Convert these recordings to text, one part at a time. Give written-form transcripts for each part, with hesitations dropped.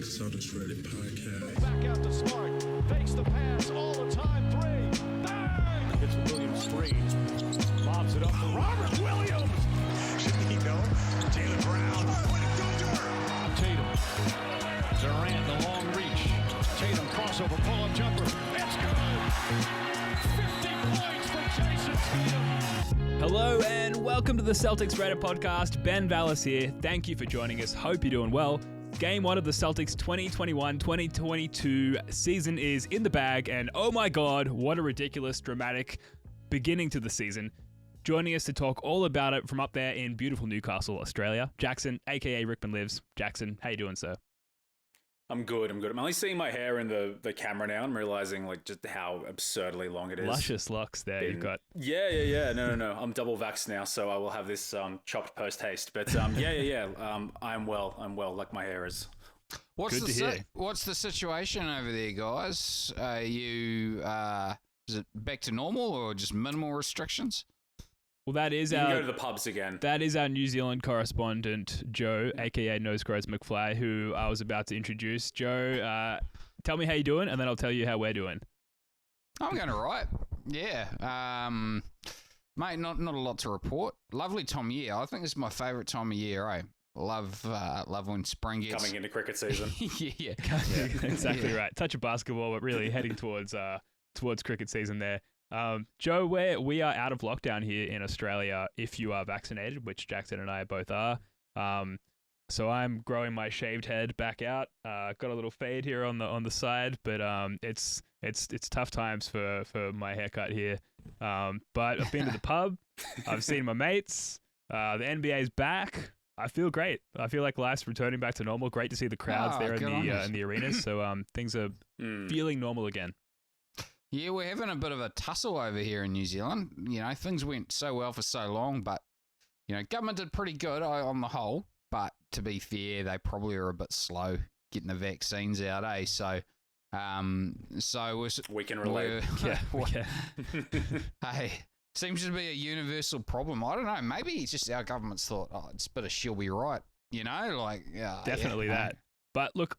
Celtics Ready podcast. Back out to Smart. Fakes the pass all the time. Three. Bang! It's Williams three. Lobs it up for Robert Williams. Shouldn't he know? Jaylen Brown. Tatum. Durant, the long reach. Tatum crossover, pull-up jumper. It's good. 50 points for Jason Tatum. Hello and welcome to the Celtics Reddit podcast. Ben Vallis here. Thank you for joining us. Hope you're doing well. Game 1 of the Celtics 2021-2022 season is in the bag, and oh my god, what a ridiculous, dramatic beginning to the season. Joining us to talk all about it from up there in beautiful Newcastle, Australia, Jackson, aka Rickman Lives. Jackson, how you doing, sir? I'm good. I'm only seeing my hair in the camera now. I'm realizing like just how absurdly long it is. Luscious locks there you've got. Yeah. No. I'm double vaxxed now, so I will have this chopped post haste. But yeah. I'm well. Like my hair is. What's Good to hear. What's the situation over there, guys? Are you is it back to normal or just minimal restrictions? Well, that is You can our go to the pubs again. That is our New Zealand correspondent, Joe, aka Nose Grows McFly, who I was about to introduce. Joe, tell me how you're doing, and then I'll tell you how we're doing. I'm going all right. Yeah. Mate, not a lot to report. Lovely time of year. I think this is my favourite time of year, eh? Love when spring gets... Coming into cricket season. yeah. Exactly right. Touch of basketball, but really heading towards cricket season there. Joe, we are out of lockdown here in Australia if you are vaccinated, which Jackson and I both are. So I'm growing my shaved head back out. Got a little fade here on the side, but it's tough times for my haircut here. But I've been to the pub. I've seen my mates. The NBA's back. I feel great. I feel like life's returning back to normal. Great to see the crowds there in the arenas. So things are feeling normal again. Yeah, we're having a bit of a tussle over here in New Zealand. You know, things went so well for so long, but, you know, government did pretty good on the whole. But to be fair, they probably are a bit slow getting the vaccines out, eh? So We can relate. Hey, seems to be a universal problem. I don't know. Maybe it's just our government's thought, oh, it's a bit of she'll be right. You know, like... Definitely that. But look,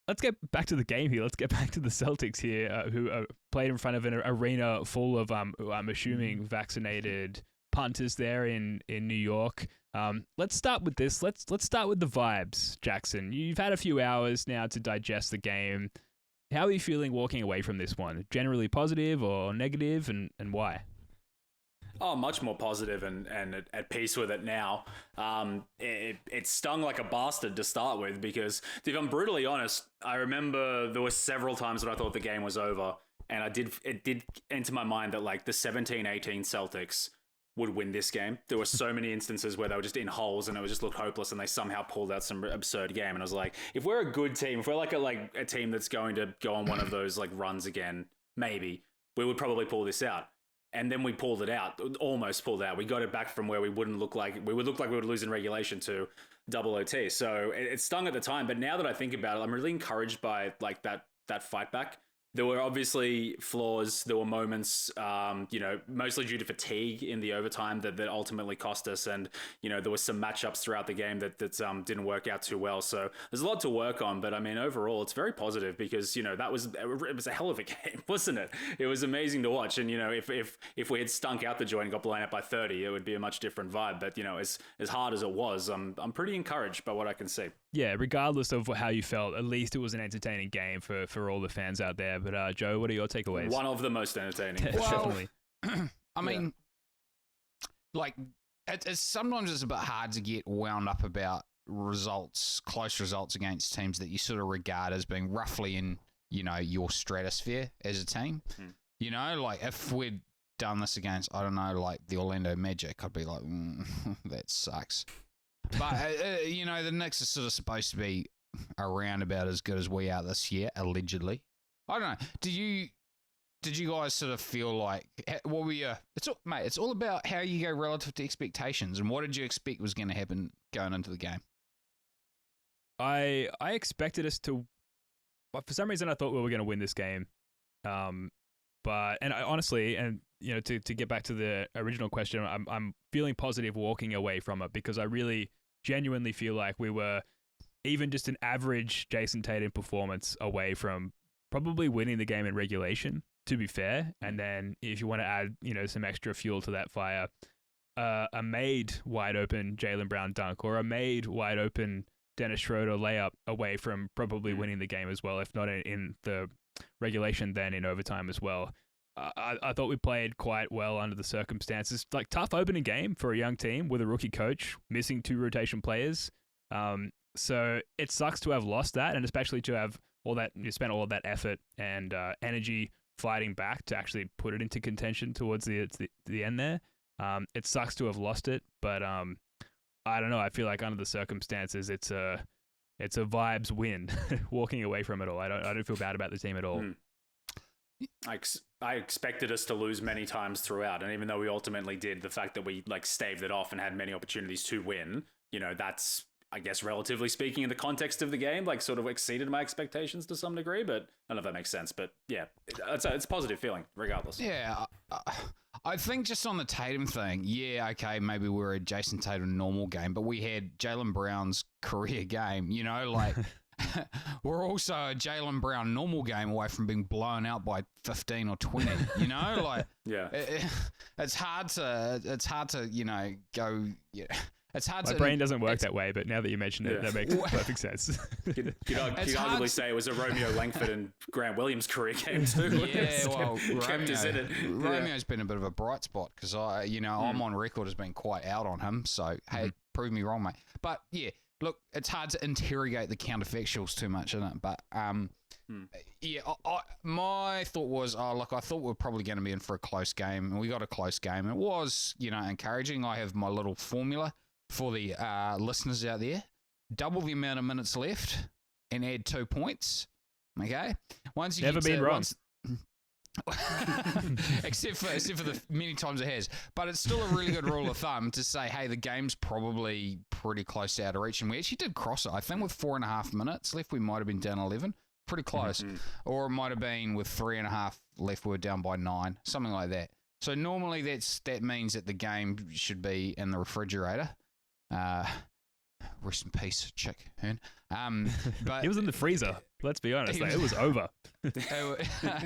let's get back to the game here. Let's get back to the Celtics here, who played in front of an arena full of, I'm assuming, vaccinated punters there in New York. Let's start with this. Let's start with the vibes, Jackson. You've had a few hours now to digest the game. How are you feeling walking away from this one? Generally positive or negative, and why? Oh, much more positive and at peace with it now. It stung like a bastard to start with because, if I'm brutally honest, I remember there were several times when I thought the game was over, and it did enter my mind that like the 17-18 Celtics would win this game. There were so many instances where they were just in holes and it just looked hopeless, and they somehow pulled out some absurd game. And I was like, if we're a good team, if we're like a team that's going to go on one of those like runs again, maybe we would probably pull this out. And then we pulled it out, almost pulled out. We got it back from where we would look like we would lose in regulation to double OT. So it stung at the time, but now that I think about it, I'm really encouraged by like that fight back. There were obviously flaws. There were moments, mostly due to fatigue in the overtime that ultimately cost us. And, you know, there were some matchups throughout the game that didn't work out too well. So there's a lot to work on. But I mean, overall, it's very positive because, you know, it was a hell of a game, wasn't it? It was amazing to watch. And, you know, if we had stunk out the joint and got blown out by 30, it would be a much different vibe. But, you know, as hard as it was, I'm pretty encouraged by what I can see. Yeah, regardless of how you felt, at least it was an entertaining game for all the fans out there. But Joe, what are your takeaways? One of the most entertaining. Definitely. I mean, like, it's sometimes it's a bit hard to get wound up about close results against teams that you sort of regard as being roughly in, you know, your stratosphere as a team. You know, like if we'd done this against, I don't know, like the Orlando Magic, I'd be like, that sucks. But, you know, the Knicks are sort of supposed to be around about as good as we are this year, allegedly. I don't know. Did you guys sort of feel like, what were you, it's all about how you go relative to expectations, and what did you expect was going to happen going into the game? I expected us to, but for some reason I thought we were going to win this game. But I honestly, and you know, to get back to the original question, I'm feeling positive walking away from it because I really genuinely feel like we were even just an average Jason Tatum performance away from probably winning the game in regulation, to be fair. And then if you want to add, some extra fuel to that fire, a made wide open Jaylen Brown dunk or a made wide open Dennis Schröder layup away from probably winning the game as well, if not in the regulation, then in overtime as well. I thought we played quite well under the circumstances. Like, tough opening game for a young team with a rookie coach, missing 2 rotation players. So it sucks to have lost that, and especially to have spent all of that effort and energy fighting back to actually put it into contention towards the end there. It sucks to have lost it, but I don't know. I feel like under the circumstances, it's a vibes win. Walking away from it all, I don't feel bad about the team at all. I expected us to lose many times throughout, and even though we ultimately did, the fact that we staved it off and had many opportunities to win, that's, I guess, relatively speaking, in the context of the game, like, sort of exceeded my expectations to some degree. But I don't know if that makes sense. But yeah, it's a positive feeling regardless. Yeah, I think just on the Tatum thing, yeah, okay, maybe we're a Jason Tatum normal game, but we had Jaylen Brown's career game, like we're also a Jaylen Brown normal game away from being blown out by 15 or 20, like, yeah, it's hard to, go, yeah. It's hard My brain doesn't work that way, but now that you mention it, that makes perfect sense. You'd arguably say it was a Romeo, Langford, and Grant Williams career game too. Yeah, well, Romeo's been a bit of a bright spot because I'm on record as being quite out on him. So hey, prove me wrong, mate. But yeah, look, it's hard to interrogate the counterfactuals too much, isn't it? But yeah, my thought was, I thought we were probably going to be in for a close game, and we got a close game. It was, encouraging. I have my little formula for the listeners out there: double the amount of minutes left and add 2 points. Okay, once you never been wrong. except for the many times it has. But it's still a really good rule of thumb to say, hey, the game's probably pretty close out of reach, and we actually did cross it. I think with 4.5 minutes left, we might have been down 11, pretty close, or it might have been with 3.5 left, we were down by 9, something like that. So normally that means that the game should be in the refrigerator. Rest in peace, Chick Hearn. But it was in the freezer. Let's be honest, it was over.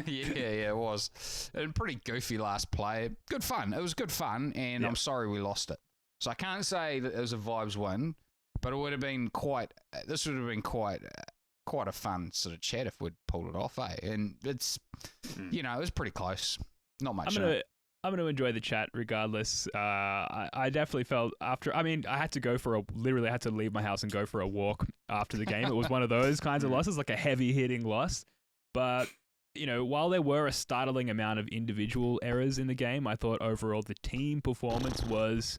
yeah, it was. A pretty goofy last play. Good fun. It was good fun, and I'm sorry we lost it. So I can't say that it was a vibes win, but it would have been quite a fun sort of chat if we'd pulled it off, eh? And it's, it was pretty close. Not much. I'm going to enjoy the chat regardless. I definitely felt after, I had to literally had to leave my house and go for a walk after the game. It was one of those kinds of losses, like a heavy hitting loss. But, while there were a startling amount of individual errors in the game, I thought overall the team performance was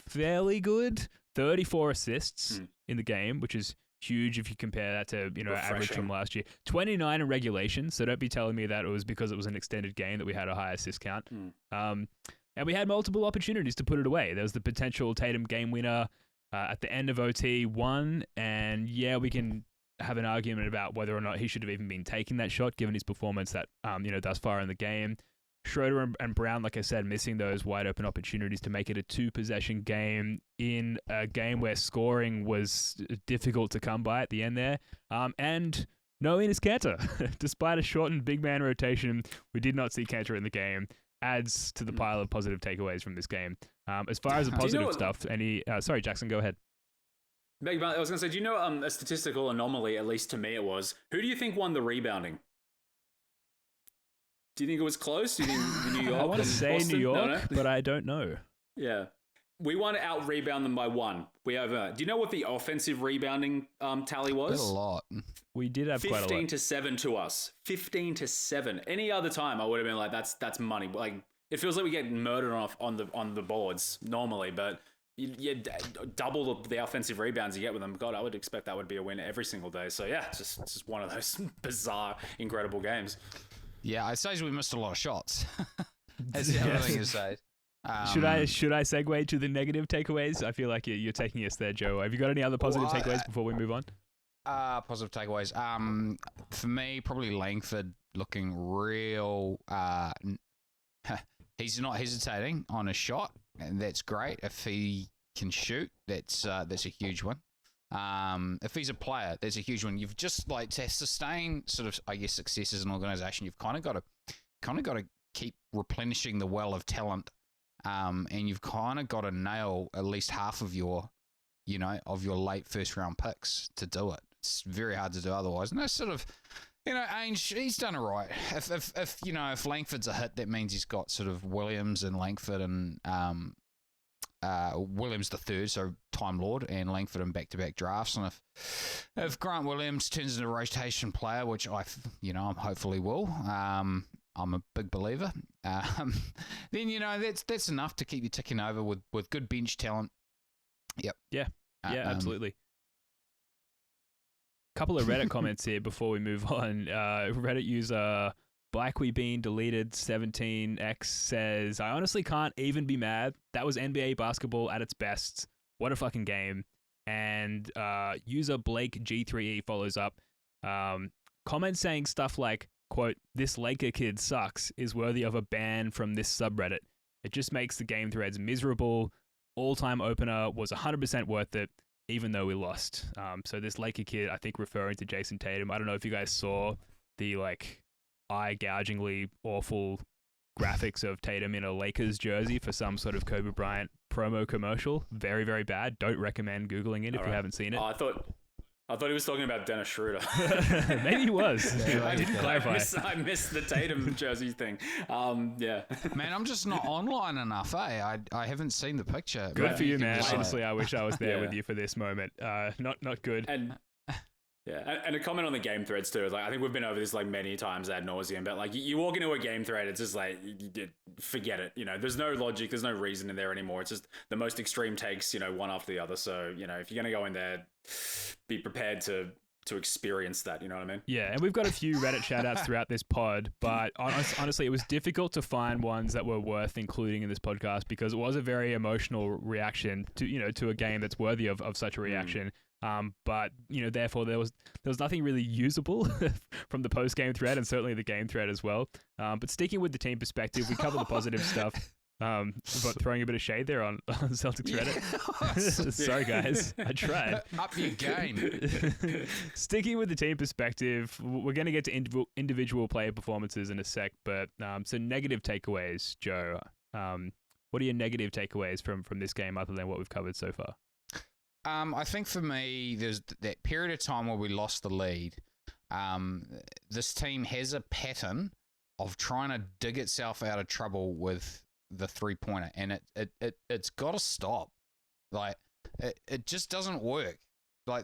fairly good. 34 assists in the game, which is huge if you compare that to, average from last year. 29 in regulation, so don't be telling me that it was because it was an extended game that we had a high assist count. And we had multiple opportunities to put it away. There was the potential Tatum game winner at the end of OT 1, and yeah, we can have an argument about whether or not he should have even been taking that shot given his performance that, thus far in the game. Schröder and Brown, like I said, missing those wide open opportunities to make it a 2-possession game in a game where scoring was difficult to come by at the end there. And no Enes Kanter. Despite a shortened big man rotation, we did not see Kanter in the game. Adds to the pile of positive takeaways from this game. As far as the positive stuff, sorry, Jackson, go ahead. I was going to say, do you know a statistical anomaly, at least to me it was, who do you think won the rebounding? Do you think it was close? Do you think New York? I want to say Boston? New York, No? but I don't know. Yeah. We want to out-rebound them by 1. We have. Do you know what the offensive rebounding tally was? A lot. We did have quite a lot. 15-7 to us. 15-7. Any other time, I would have been like, that's money. Like, it feels like we get murdered on the boards normally, but you double the offensive rebounds you get with them. God, I would expect that would be a win every single day. So yeah, it's just one of those bizarre, incredible games. Yeah, I'd say we missed a lot of shots. That's the other thing to say. Should I segue to the negative takeaways? I feel like you're taking us there, Joe. Have you got any other positive takeaways before we move on? Positive takeaways. For me, probably Langford looking real. He's not hesitating on a shot, and that's great. If he can shoot, that's a huge one. If he's a player, there's a huge one. You've just like to sustain sort of, I guess, success as an organization. You've kind of got to keep replenishing the well of talent, and you've kind of got to nail at least half of your late first round picks to do it. It's very hard to do otherwise. And that's sort of, Ainge, he's done it right. If Langford's a hit, that means he's got sort of Williams and Langford and Williams the third, so Time Lord, and Langford in back-to-back drafts. And if Grant Williams turns into a rotation player, which I'm hopefully will, I'm a big believer, then that's enough to keep you ticking over with good bench talent. Yep. Yeah, absolutely. Couple of Reddit comments here before we move on. Reddit user Blackwe Bean deleted 17x says, I honestly can't even be mad. That was NBA basketball at its best. What a fucking game. And user Blake G3E follows up. Comments saying stuff like, quote, this Laker kid sucks is worthy of a ban from this subreddit. It just makes the game threads miserable. All-time opener was 100% worth it, even though we lost. So this Laker kid, I think referring to Jason Tatum. I don't know if you guys saw the eye-gougingly awful graphics of Tatum in a Lakers jersey for some sort of Kobe Bryant promo commercial. Very, very bad. Don't recommend Googling it if you haven't seen it. Oh, I thought he was talking about Dennis Schröder. Maybe he was. I didn't clarify. I missed the Tatum jersey thing. Yeah. Man, I'm just not online enough, eh? I haven't seen the picture. Good for you, man. Honestly, I wish I was there with you for this moment. Not good. And a comment on the game threads too. I think we've been over this many times ad nauseum, but you walk into a game thread, it's just forget it. There's no logic, there's no reason in there anymore. It's just the most extreme takes, one after the other. So if you're gonna go in there, be prepared to experience that. You know what I mean? Yeah, and we've got a few Reddit shout-outs throughout this pod, but honestly, it was difficult to find ones that were worth including in this podcast because it was a very emotional reaction to a game that's worthy of such a reaction. But therefore there was nothing really usable from the post game thread and certainly the game thread as well. But sticking with the team perspective, we cover the positive stuff. But throwing a bit of shade there on Celtics Reddit. Sorry guys, I tried. Up your game. Sticking with the team perspective, we're going to get to individual player performances in a sec. But so negative takeaways, Joe. What are your negative takeaways from this game other than what we've covered so far? I think for me, there's that period of time where we lost the lead. This team has a pattern of trying to dig itself out of trouble with the three-pointer, and it's got to stop. It just doesn't work.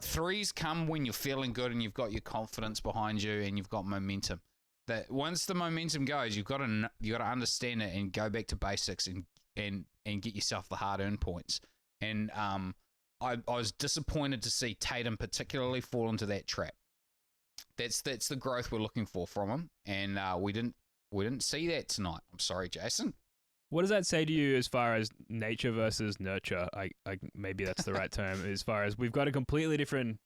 Threes come when you're feeling good and you've got your confidence behind you and you've got momentum. That once the momentum goes, you've got to understand it and go back to basics and get yourself the hard-earned points. And I was disappointed to see Tatum particularly fall into that trap. That's the growth we're looking for from him, and we didn't see that tonight. I'm sorry, Jason. What does that say to you as far as nature versus nurture? I maybe that's the right term. As far as we've got a completely different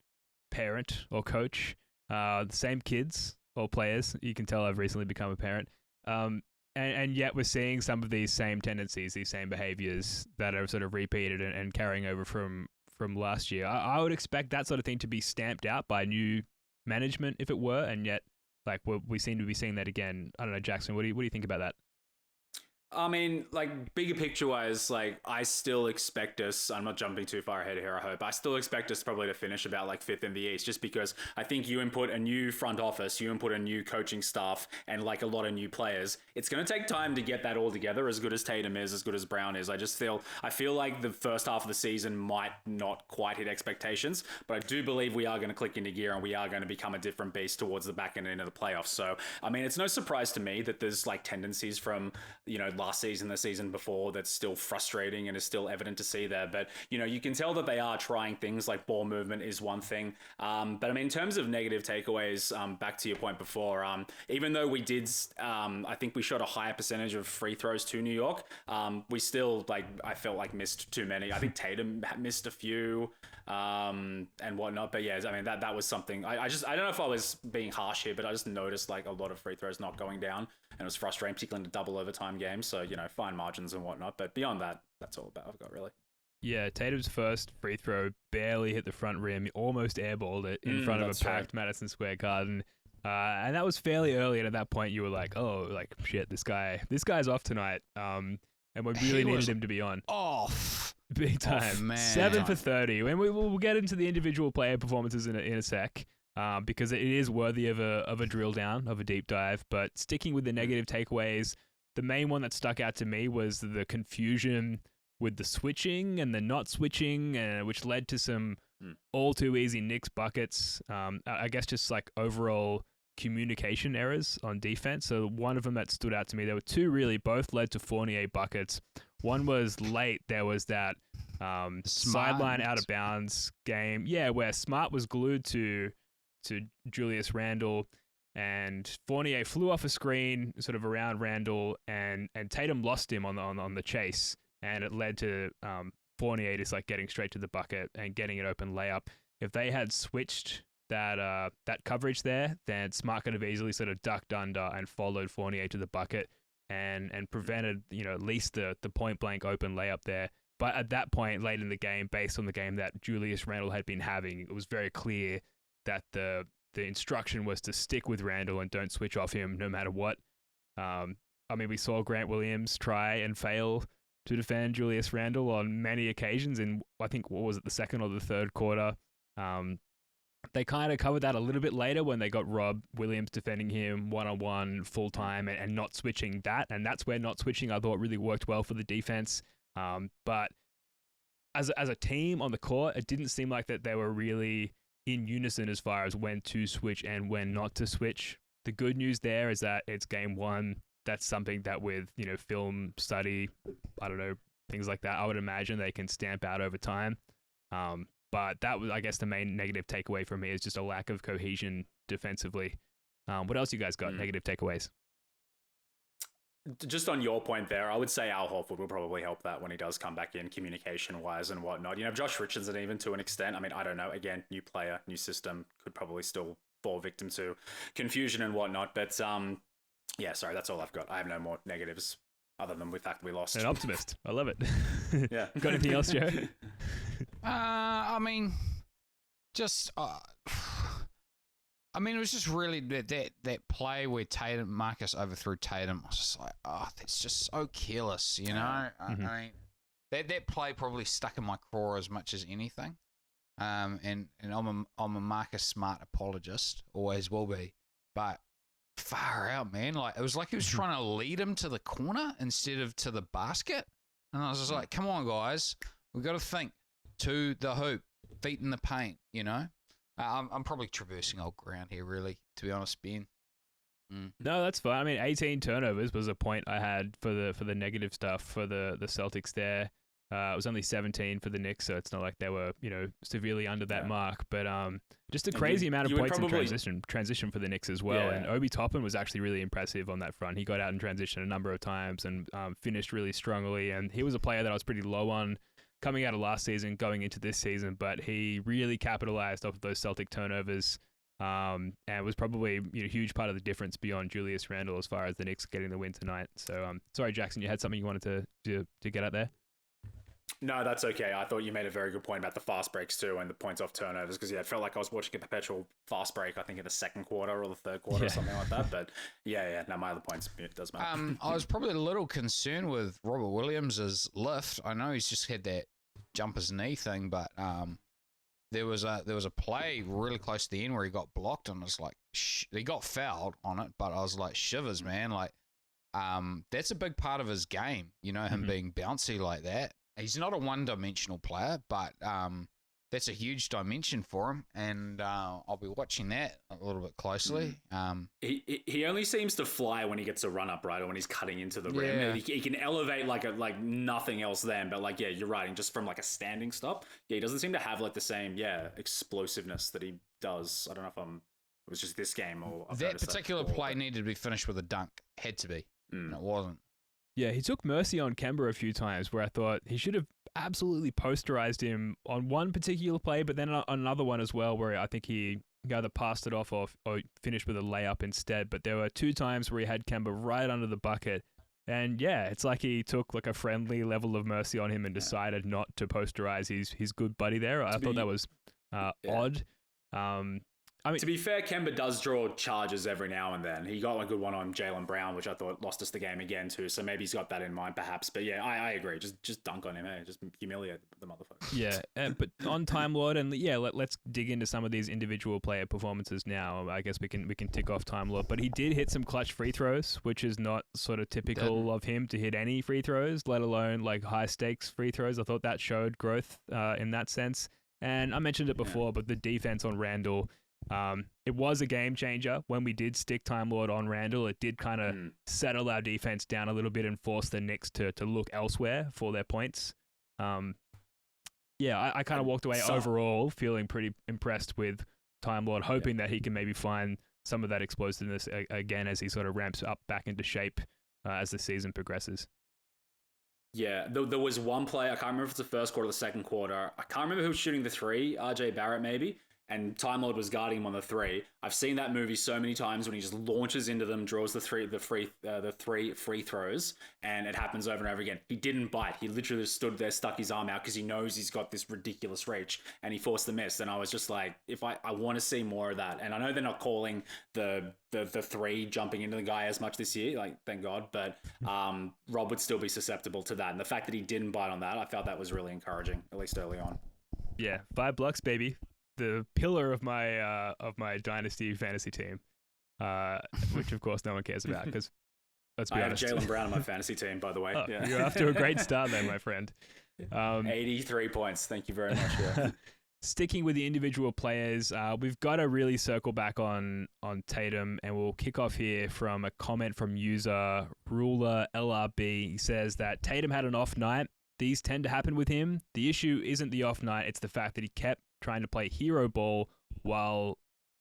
parent or coach, the same kids or players. You can tell I've recently become a parent. And yet we're seeing some of these same tendencies, these same behaviors that are sort of repeated and carrying over from last year. I would expect that sort of thing to be stamped out by new management if it were, and yet we seem to be seeing that again. I don't know, Jackson, what do you think about that? I mean, bigger picture wise, I still expect us, I'm not jumping too far ahead here, I hope. I still expect us probably to finish about 5th in the East, just because I think you input a new front office, you input a new coaching staff, and a lot of new players. It's going to take time to get that all together, as good as Tatum is, as good as Brown is. I feel like the first half of the season might not quite hit expectations, but I do believe we are going to click into gear and we are going to become a different beast towards the back end of the playoffs. So, I mean, it's no surprise to me that there's tendencies from, last season, the season before, that's still frustrating and is still evident to see there. But, you can tell that they are trying things like ball movement is one thing. But I mean, in terms of negative takeaways, back to your point before, even though we did, I think we shot a higher percentage of free throws to New York, we still, I felt missed too many. I think Tatum missed a few and whatnot. But yeah, I mean, that was something. I don't know if I was being harsh here, but I just noticed a lot of free throws not going down. And it was frustrating, particularly in the double overtime games. So, fine margins and whatnot. But beyond that, that's all I've got, really. Yeah, Tatum's first free throw barely hit the front rim. He almost airballed it in front of a packed Madison Square Garden. And that was fairly early, and at that point you were like, oh, like, shit, this guy's off tonight. And we really needed him to be on. Off. Big time. Oh, man. 7 for 30. And we'll get into the individual player performances in a sec, because it is worthy of a drill down, of a deep dive. But sticking with the negative takeaways, the main one that stuck out to me was the confusion with the switching and the not switching, which led to some all too easy Knicks buckets. I guess just like overall communication errors on defense. So one of them that stood out to me, there were two really, both led to Fournier buckets. One was late. There was that sideline out of bounds game, where Smart was glued to Julius Randle, and Fournier flew off a screen sort of around Randle, and Tatum lost him on the chase, and it led to Fournier just like getting straight to the bucket and getting an open layup. If they had switched that coverage there, then Smart could have easily sort of ducked under and followed Fournier to the bucket and prevented, at least the point blank open layup there. But at that point, late in the game, based on the game that Julius Randle had been having, it was very clear that the instruction was to stick with Randle and don't switch off him no matter what. We saw Grant Williams try and fail to defend Julius Randle on many occasions in, I think, what was it, the second or the third quarter. They kind of covered that a little bit later when they got Rob Williams defending him one-on-one full-time and not switching that. And that's where not switching, I thought, really worked well for the defense. But as a team on the court, it didn't seem like that they were really in unison as far as when to switch and when not to switch. The good news there is that it's game one. That's something that with, film study, I don't know, things like that, I would imagine they can stamp out over time. But that was, I guess, the main negative takeaway for me is just a lack of cohesion defensively. What else you guys got? Negative takeaways? Just on your point there, I would say Al Horford will probably help that when he does come back in communication-wise and whatnot. Josh Richardson even to an extent. I don't know. Again, new player, new system, could probably still fall victim to confusion and whatnot. But, sorry, that's all I've got. I have no more negatives other than the fact we lost. An optimist. I love it. Yeah. Got anything else, Joe? It was just really that play where Marcus overthrew Tatum. I was just like, that's just so careless, Mm-hmm. That play probably stuck in my craw as much as anything. And I'm a Marcus Smart apologist, always will be, but far out, man. Like, it was like he was trying to lead him to the corner instead of to the basket. And I was just like, come on, guys. We've got to think to the hoop, feet in the paint, I'm probably traversing old ground here, really, to be honest, Ben. No, that's fine. 18 turnovers was a point I had for the negative stuff for the Celtics there. It was only 17 for the Knicks, so it's not like they were, severely under that mark. But just a crazy amount of points in transition for the Knicks as well. Yeah. And Obi Toppin was actually really impressive on that front. He got out in transition a number of times and finished really strongly. And he was a player that I was pretty low on coming out of last season, going into this season. But he really capitalized off of those Celtic turnovers and was probably a huge part of the difference beyond Julius Randle as far as the Knicks getting the win tonight. So sorry, Jackson, you had something you wanted to get out there? No, that's okay. I thought you made a very good point about the fast breaks too and the points off turnovers because it felt like I was watching a perpetual fast break, I think in the second quarter or the third quarter or something like that. But no, my other points, it does matter. I was probably a little concerned with Robert Williams' lift. I know he's just had that jumper's knee thing, but there was a play really close to the end where he got blocked and was like, he got fouled on it, but I was like, shivers, man. Like, that's a big part of his game, him being bouncy like that. He's not a one-dimensional player, but that's a huge dimension for him, and I'll be watching that a little bit closely. He only seems to fly when he gets a run-up, right, or when he's cutting into the rim. He can elevate like nothing else then, but you're right, and just from a standing stop, he doesn't seem to have the same explosiveness that he does. I don't know if it was just this game or that particular play needed to be finished with a dunk. Had to be, and it wasn't. Yeah, he took mercy on Kemba a few times where I thought he should have absolutely posterized him on one particular play, but then on another one as well where I think he either passed it off or finished with a layup instead. But there were two times where he had Kemba right under the bucket And yeah, it's like he took like a friendly level of mercy on him and decided not to posterize his good buddy there. I thought that was odd. I mean, to be fair, Kemba does draw charges every now and then. He got a good one on Jaylen Brown, which I thought lost us the game again too. So maybe he's got that in mind, perhaps. But yeah, I agree. Just dunk on him, Just humiliate the motherfucker. Yeah, but on Time Lord, and yeah, let's dig into some of these individual player performances now. I guess we can tick off Time Lord, but he did hit some clutch free throws, which is not sort of typical of him to hit any free throws, let alone like high stakes free throws. I thought that showed growth in that sense. And I mentioned it before, but the defense on Randall. It was a game changer when we did stick Time Lord on Randall. It did kind of settle our defense down a little bit and force the Knicks to look elsewhere for their points. I kind of walked away overall feeling pretty impressed with Time Lord, hoping that he can maybe find some of that explosiveness again as he sort of ramps up back into shape as the season progresses. Yeah, there was one play, I can't remember if it's the first quarter or the second quarter. I can't remember who was shooting the three, RJ Barrett maybe. And Time Lord was guarding him on the three. I've seen that movie so many times when he just launches into them, draws the three free throws, and it happens over and over again. He didn't bite. He literally just stood there, stuck his arm out because he knows he's got this ridiculous reach, and he forced the miss. And I was just like, if I want to see more of that. And I know they're not calling the three jumping into the guy as much this year, like thank God, but Rob would still be susceptible to that. And the fact that he didn't bite on that, I felt that was really encouraging, at least early on. Yeah, 5 blocks, baby. The pillar of my dynasty fantasy team, which of course no one cares about because let's be honest. I have Jaylen Brown on my fantasy team, by the way. Oh, yeah. You're off to a great start there, my friend. 83 points. Thank you very much. Yeah. Sticking with the individual players, we've got to really circle back on Tatum, and we'll kick off here from a comment from user Ruler LRB. He says that Tatum had an off night. These tend to happen with him. The issue isn't the off night; it's the fact that he kept trying to play hero ball while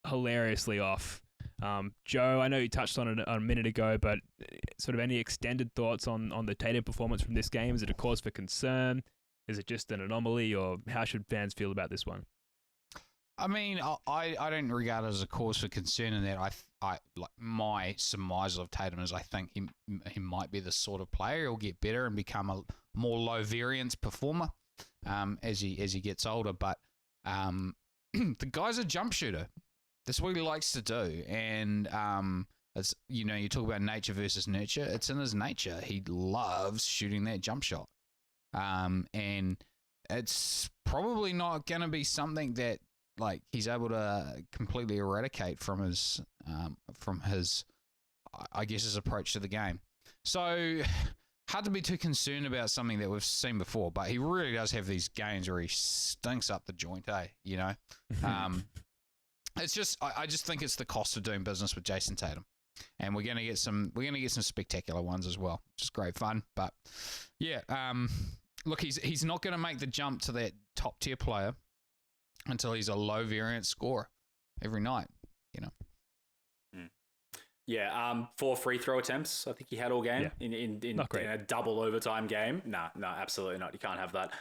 hilariously off. Joe, I know you touched on it a minute ago, but sort of any extended thoughts on the Tatum performance from this game? Is it a cause for concern? Is it just an anomaly, or how should fans feel about this one? I mean, I don't regard it as a cause for concern in that I like my surmise of Tatum is I think he might be the sort of player who'll get better and become a more low variance performer as he gets older, but the guy's a jump shooter. That's what he likes to do. And, it's, you talk about nature versus nurture. It's in his nature. He loves shooting that jump shot. And it's probably not going to be something that like he's able to completely eradicate from his, I guess, his approach to the game. So hard to be too concerned about something that we've seen before, but he really does have these games where he stinks up the joint, It's just, I just think it's the cost of doing business with Jason Tatum, and we're gonna get some spectacular ones as well, which is great fun. But yeah, look, he's not gonna make the jump to that top tier player until he's a low variance scorer every night, Yeah, 4 free throw attempts I think he had all game in a double overtime game. No, absolutely not. You can't have that.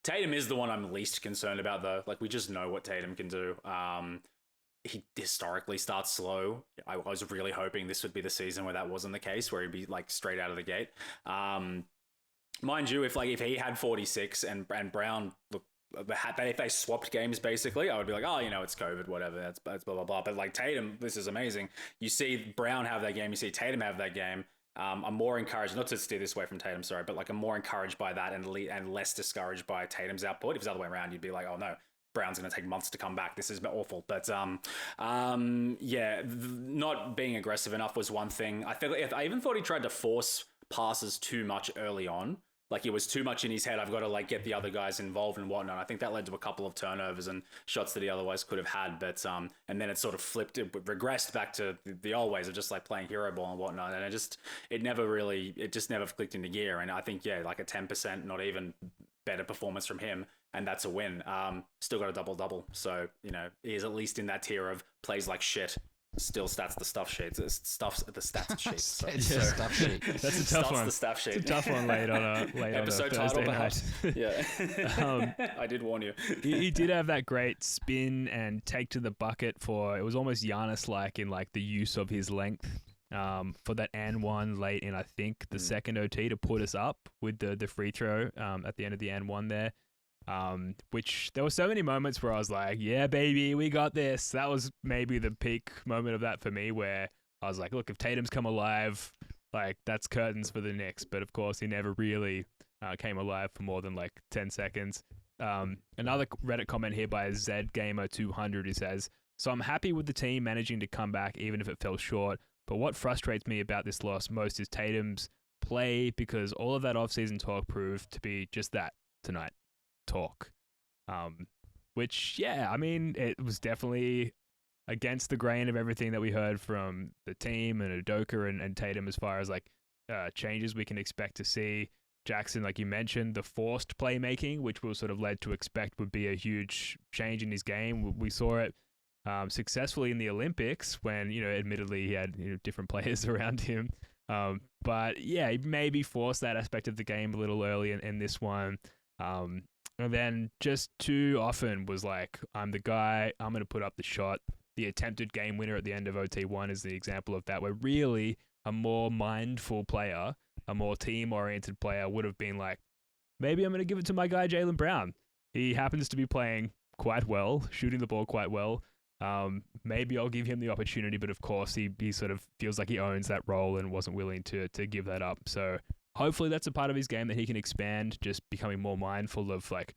Tatum is the one I'm least concerned about, though. Like, we just know what Tatum can do. He historically starts slow. I was really hoping this would be the season where that wasn't the case, where he'd be like straight out of the gate. Mind you, if he had 46 and Brown looked. If they swapped games, basically, I would be like, it's COVID, whatever. That's blah, blah, blah. But like Tatum, this is amazing. You see Brown have that game. You see Tatum have that game. I'm more encouraged, not to steer this away from Tatum, sorry, but like I'm more encouraged by that and less discouraged by Tatum's output. If it's the other way around, you'd be like, oh no, Brown's going to take months to come back. This is awful. But not being aggressive enough was one thing. I even thought he tried to force passes too much early on. Like, it was too much in his head. I've got to like get the other guys involved and whatnot. I think that led to a couple of turnovers and shots that he otherwise could have had. But and then it sort of regressed back to the old ways of just like playing hero ball and whatnot. And it just never clicked into gear. And I think like a 10%, not even better performance from him, and that's a win. Still got a double. So he is at least in that tier of plays like shit. Still stats the stuff sheet. Stuffs the stats sheet. Stuff sheet. That's a tough one. The stuff sheet. It's a tough one late on a episode Thursday title, night. Yeah. I did warn you. He did have that great spin and take to the bucket for, it was almost Giannis-like in like the use of his length. for that and one late in, I think, the second OT to put us up with the free throw at the end of the and one there. Which there were so many moments where I was like, yeah, baby, we got this. That was maybe the peak moment of that for me, where I was like, look, if Tatum's come alive, like that's curtains for the Knicks. But of course, he never really came alive for more than like 10 seconds. Another Reddit comment here by ZGamer200 who says, so I'm happy with the team managing to come back even if it fell short. But what frustrates me about this loss most is Tatum's play, because all of that offseason talk proved to be just that tonight. Talk. Which, yeah, I mean, it was definitely against the grain of everything that we heard from the team and Udoka and Tatum as far as like changes we can expect to see. Jackson, like you mentioned, the forced playmaking, which we were sort of led to expect would be a huge change in his game. We saw it successfully in the Olympics when, admittedly he had different players around him. But yeah, he maybe forced that aspect of the game a little early in this one. And then just too often was like, I'm the guy, I'm going to put up the shot. The attempted game winner at the end of OT1 is the example of that, where really a more mindful player, a more team-oriented player would have been like, maybe I'm going to give it to my guy, Jaylen Brown. He happens to be playing quite well, shooting the ball quite well. Maybe I'll give him the opportunity, but of course he sort of feels like he owns that role and wasn't willing to give that up. So hopefully that's a part of his game that he can expand, just becoming more mindful of like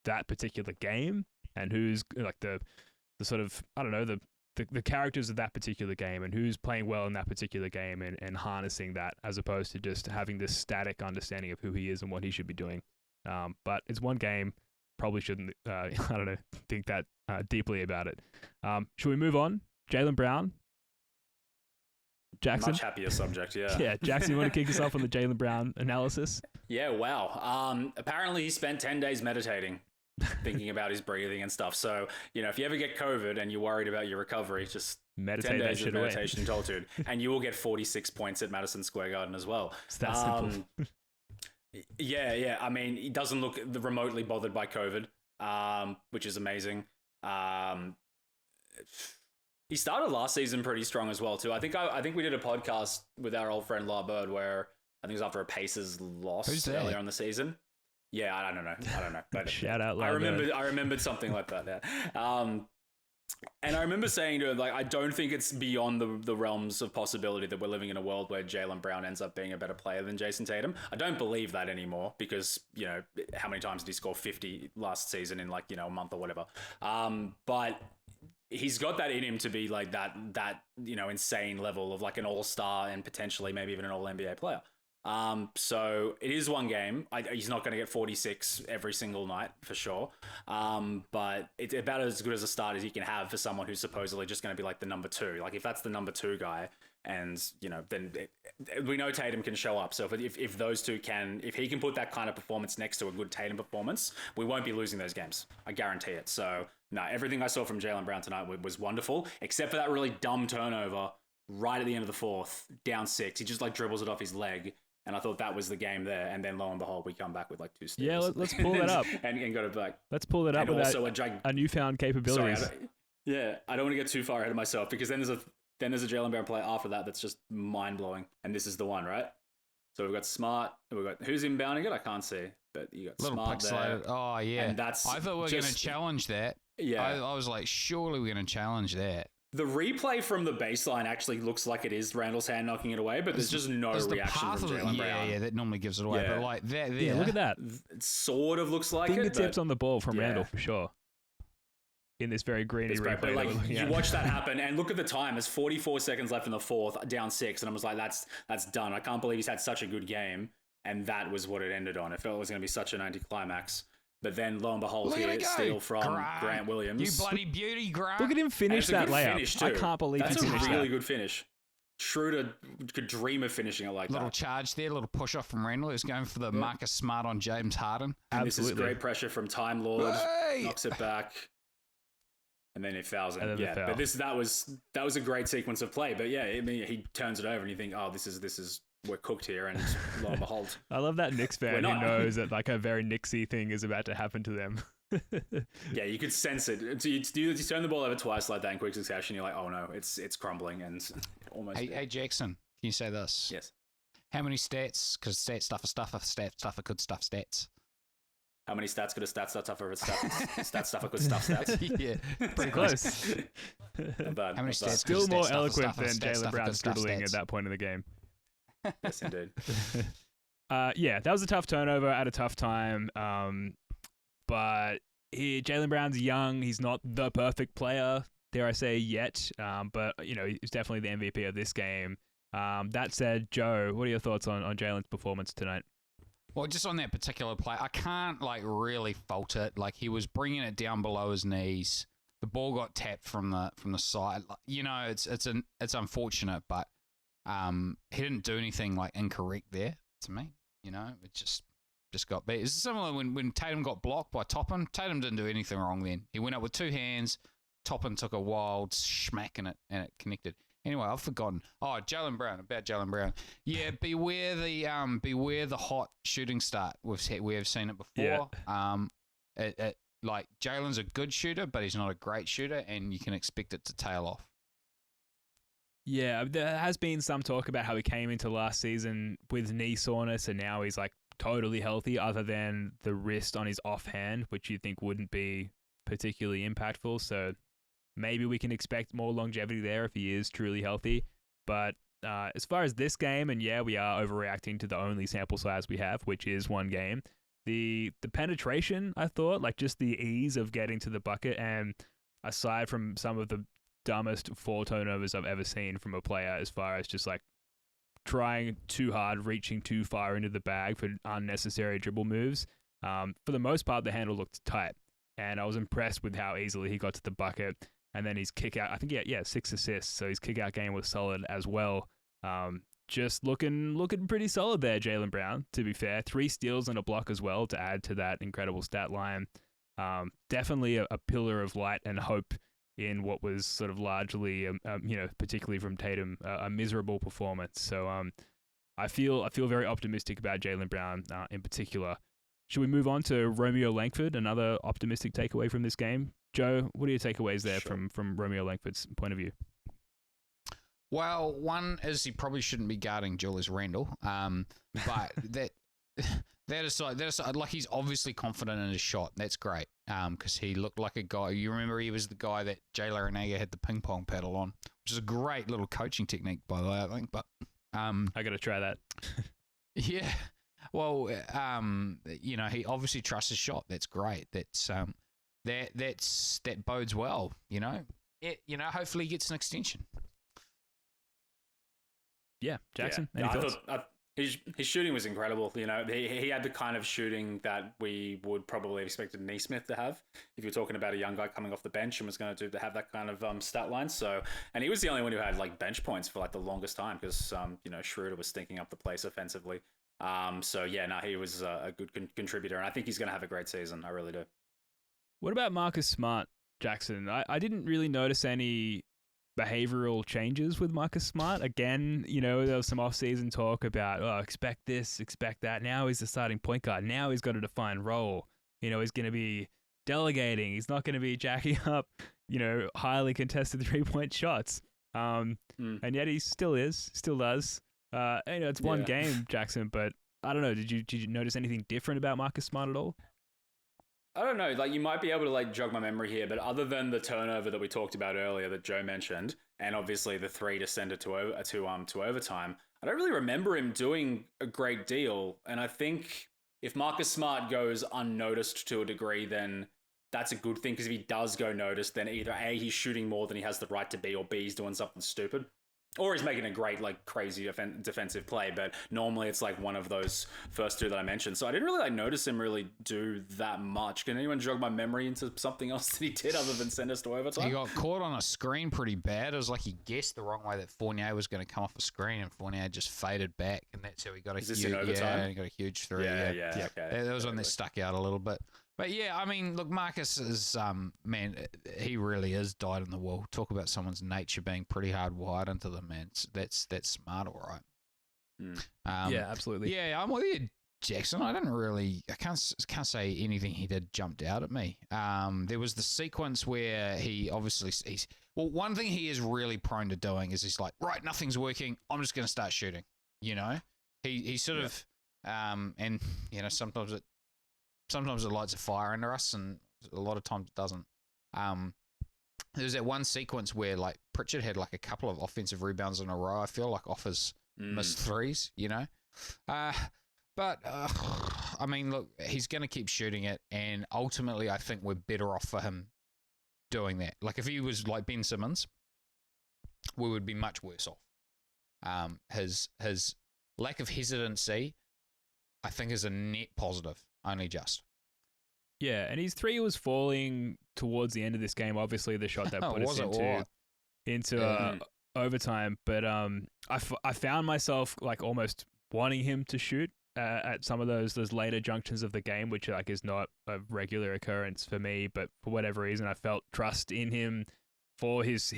that particular game and who's like the sort of, I don't know, the characters of that particular game and who's playing well in that particular game and harnessing that as opposed to just having this static understanding of who he is and what he should be doing. But it's one game, probably shouldn't, I don't know, think that deeply about it. Should we move on? Jaylen Brown? Jackson? Much happier subject, yeah. Yeah, Jackson, you want to kick us off on the Jaylen Brown analysis? Yeah, wow. Apparently he spent 10 days meditating, thinking about his breathing and stuff. So, if you ever get COVID and you're worried about your recovery, just meditate 10 days of away. meditation solitude. And you will get 46 points at Madison Square Garden as well. It's that simple. Yeah. I mean, he doesn't look remotely bothered by COVID, which is amazing. He started last season pretty strong as well too. I think we did a podcast with our old friend La Bird where I think it was after a Pacers loss earlier in the season. Yeah, I don't know. But shout out La I Bird. remembered something like that. Yeah. And I remember saying to him, like, I don't think it's beyond the realms of possibility that we're living in a world where Jaylen Brown ends up being a better player than Jason Tatum. I don't believe that anymore because, how many times did he score 50 last season in like, a month or whatever. But he's got that in him to be like that insane level of like an all-star and potentially maybe even an all-NBA player. So it is one game. He's not going to get 46 every single night for sure. But it's about as good as a start as he can have for someone who's supposedly just going to be like the number two. Like if that's the number two guy and, then we know Tatum can show up. So if those two if he can put that kind of performance next to a good Tatum performance, we won't be losing those games. I guarantee it. So no, everything I saw from Jaylen Brown tonight was wonderful, except for that really dumb turnover right at the end of the fourth, down 6. He just like dribbles it off his leg. And I thought that was the game there. And then lo and behold, we come back with like 2 steals. Yeah, let's pull that up. and got it back. Let's pull that up and with also a newfound capabilities. Sorry, I don't want to get too far ahead of myself because then there's a Jaylen Brown play after that's just mind-blowing. And this is the one, right? So we've got Smart. Who's inbounding it? I can't see. But you got little Smart there. Oh, yeah. And I thought we were going to challenge that. Yeah. I was like, surely we're going to challenge that. The replay from the baseline actually looks like it is Randall's hand knocking it away, but there's just no reaction from Jaylen Brown. Yeah, that normally gives it away. Yeah. But like that, yeah, look at that. It sort of looks like fingertips on the ball from yeah. Randall for sure. In this very greeny replay. But like you watch that happen and look at the time. There's 44 seconds left in the fourth, down 6, and I was like, that's done. I can't believe he's had such a good game, and that was what it ended on. It felt it was going to be such an anticlimax. But then, lo and behold, steal from Grant Williams. You bloody beauty, Grant. Look at him finish that layup. I can't believe that's he finished that. That's a really good finish. Schröder could dream of finishing it like that. Little charge there, little push off from Randall. He's going for the Marcus Smart on James Harden. And Absolutely. This is great pressure from Time Lord. Knocks it back. And then he fouls it. Yeah, but that was a great sequence of play. But yeah, I mean, he turns it over and you think, oh, this is we're cooked here, and lo and behold. I love that Knicks fan who knows that like a very Knicksy thing is about to happen to them. Yeah, you could sense it. So you turn the ball over twice like that in quick succession. You're like, oh no, it's crumbling, and almost. Hey, Jackson, can you say this? Yes. How many stats? Because stat stuffer could stuff stats. How many stats could a stat stuffer could stuff stats? Yeah, Pretty close. Not bad. How many stats? Still Stat more stuffer, eloquent stuffer, than stat Jaylen stuffer Brown could stuff scribbling stats. at that point in the game. Yes, indeed. Yeah, that was a tough turnover at a tough time. But Jaylen Brown's young. He's not the perfect player, dare I say, yet. But, he's definitely the MVP of this game. That said, Joe, what are your thoughts on Jaylen's performance tonight? Well, just on that particular play, I can't really fault it. Like, he was bringing it down below his knees. The ball got tapped from the side. It's unfortunate, but he didn't do anything incorrect there to me. It just got beat. It's similar when Tatum got blocked by Toppin. Tatum didn't do anything wrong then. He went up with two hands. Toppin took a wild smack and it connected. Anyway, I've forgotten. Oh, Jaylen Brown. Yeah, beware the hot shooting start. We have seen it before. Yeah. Jaylen's a good shooter, but he's not a great shooter, and you can expect it to tail off. Yeah, there has been some talk about how he came into last season with knee soreness, and now he's totally healthy, other than the wrist on his offhand, which you think wouldn't be particularly impactful. So maybe we can expect more longevity there if he is truly healthy. But as far as this game, and yeah, we are overreacting to the only sample size we have, which is one game. The penetration, I thought, just the ease of getting to the bucket, and aside from some of the dumbest 4 turnovers I've ever seen from a player, as far as just trying too hard, reaching too far into the bag for unnecessary dribble moves. For the most part, the handle looked tight, and I was impressed with how easily he got to the bucket. And then his kick out, I think, 6 assists, so his kick out game was solid as well. Just looking pretty solid there, Jaylen Brown, to be fair. 3 steals and a block as well to add to that incredible stat line. Definitely a pillar of light and hope in what was sort of largely, particularly from Tatum, a miserable performance. So I feel very optimistic about Jaylen Brown in particular. Should we move on to Romeo Langford, another optimistic takeaway from this game? Joe, what are your takeaways there from Romeo Langford's point of view? Well, one is he probably shouldn't be guarding Julius Randle, but that aside, he's obviously confident in his shot. That's great, because he looked like a guy. You remember he was the guy that Jay Larranaga had the ping pong paddle on, which is a great little coaching technique, by the way, I think. But I got to try that. Yeah, well, he obviously trusts his shot. That's great. That bodes well. Hopefully he gets an extension. Yeah, Jackson. Yeah, Any thoughts? His shooting was incredible. He had the kind of shooting that we would probably have expected Neesmith to have if you're talking about a young guy coming off the bench and was going to have that kind of stat line. So, and he was the only one who had bench points for the longest time because Schröder was stinking up the place offensively. He was a good contributor, and I think he's going to have a great season. I really do. What about Marcus Smart, Jackson? I didn't really notice any behavioral changes with Marcus Smart. Again, there was some off-season talk about, expect this, expect that. Now he's the starting point guard. Now he's got a defined role. He's going to be delegating. He's not going to be jacking up, highly contested 3-point shots. And yet he still does. It's one game, Jackson, but I don't know. Did you notice anything different about Marcus Smart at all? I don't know. You might be able to jog my memory here, but other than the turnover that we talked about earlier that Joe mentioned, and obviously the 3 to send it to overtime, I don't really remember him doing a great deal. And I think if Marcus Smart goes unnoticed to a degree, then that's a good thing, because if he does go noticed, then either A, he's shooting more than he has the right to be, or B, he's doing something stupid. Or he's making a great, crazy defensive play, but normally it's one of those first 2 that I mentioned. So I didn't really notice him really do that much. Can anyone jog my memory into something else that he did other than send us to overtime? He got caught on a screen pretty bad. It was he guessed the wrong way that Fournier was going to come off a screen, and Fournier just faded back, and that's how he got in overtime? He got a huge 3. Yeah. Okay. That was when they stuck out a little bit. But yeah, I mean, look, Marcus is, he really is dyed in the wool. Talk about someone's nature being pretty hardwired into them, man. That's smart, all right. Yeah, absolutely. Yeah, I'm with you, Jackson. I can't say anything he did jumped out at me. There was the sequence where he obviously Well, one thing he is really prone to doing is he's like, right, nothing's working. I'm just going to start shooting. You know, he sort of, and you know, sometimes it lights a fire under us, and a lot of times it doesn't. There's that one sequence where like Pritchard had like a couple of offensive rebounds in a row. I feel like off his missed threes, you know. But I mean, look, he's going to keep shooting it, and ultimately, I think we're better off for him doing that. Like if he was like Ben Simmons, we would be much worse off. His lack of hesitancy, I think, is a net positive, only just. Yeah, and his three was falling towards the end of this game. Obviously, the shot that put us into overtime. But I found myself like almost wanting him to shoot at some of those later junctions of the game, which like is not a regular occurrence for me. But for whatever reason, I felt trust in him for his